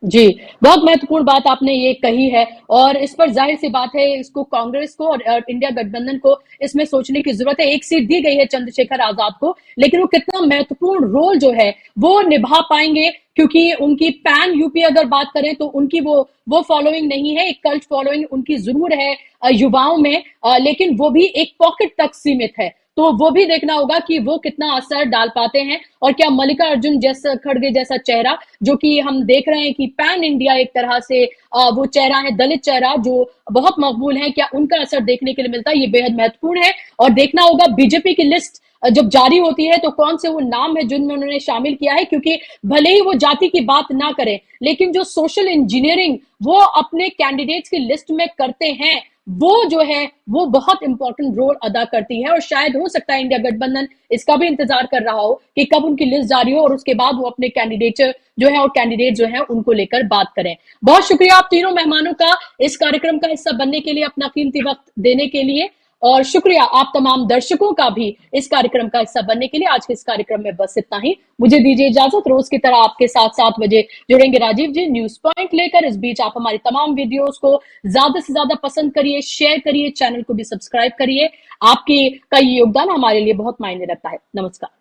जी, बहुत महत्वपूर्ण बात आपने ये कही है और इस पर जाहिर सी बात है इसको कांग्रेस को और इंडिया गठबंधन को इसमें सोचने की जरूरत है। एक सीट दी गई है चंद्रशेखर आजाद को, लेकिन वो कितना महत्वपूर्ण रोल जो है वो निभा पाएंगे, क्योंकि उनकी पैन यूपी अगर बात करें तो उनकी वो फॉलोइंग नहीं है, एक कल्ट फॉलोइंग उनकी जरूर है युवाओं में, लेकिन वो भी एक पॉकेट तक सीमित है। तो वो भी देखना होगा कि वो कितना असर डाल पाते हैं और क्या मल्लिकार्जुन जैसा खड़गे जैसा चेहरा, जो कि हम देख रहे हैं कि पैन इंडिया एक तरह से वो चेहरा है, दलित चेहरा जो बहुत मकबूल है, क्या उनका असर देखने के लिए मिलता है, ये बेहद महत्वपूर्ण है। और देखना होगा बीजेपी की लिस्ट जब जारी होती है तो कौन से वो नाम है जिनमें उन्होंने शामिल किया है, क्योंकि भले ही वो जाति की बात ना करें लेकिन जो सोशल इंजीनियरिंग वो अपने कैंडिडेट्स की लिस्ट में करते हैं वो जो है वो बहुत इंपॉर्टेंट रोल अदा करती है। और शायद हो सकता है इंडिया गठबंधन इसका भी इंतजार कर रहा हो कि कब उनकी लिस्ट जारी हो और उसके बाद वो अपने कैंडिडेट जो है और कैंडिडेट जो है उनको लेकर बात करें। बहुत शुक्रिया आप तीनों मेहमानों का इस कार्यक्रम का हिस्सा बनने के लिए, अपना कीमती वक्त देने के लिए, और शुक्रिया आप तमाम दर्शकों का भी इस कार्यक्रम का हिस्सा बनने के लिए। आज के इस कार्यक्रम में बस इतना ही, मुझे दीजिए इजाजत। रोज की तरह आपके साथ 7 बजे जुड़ेंगे राजीव जी न्यूज पॉइंट लेकर। इस बीच आप हमारी तमाम वीडियोस को ज्यादा से ज्यादा पसंद करिए, शेयर करिए, चैनल को भी सब्सक्राइब करिए। आपके का ये योगदान हमारे लिए बहुत मायने रखता है। नमस्कार।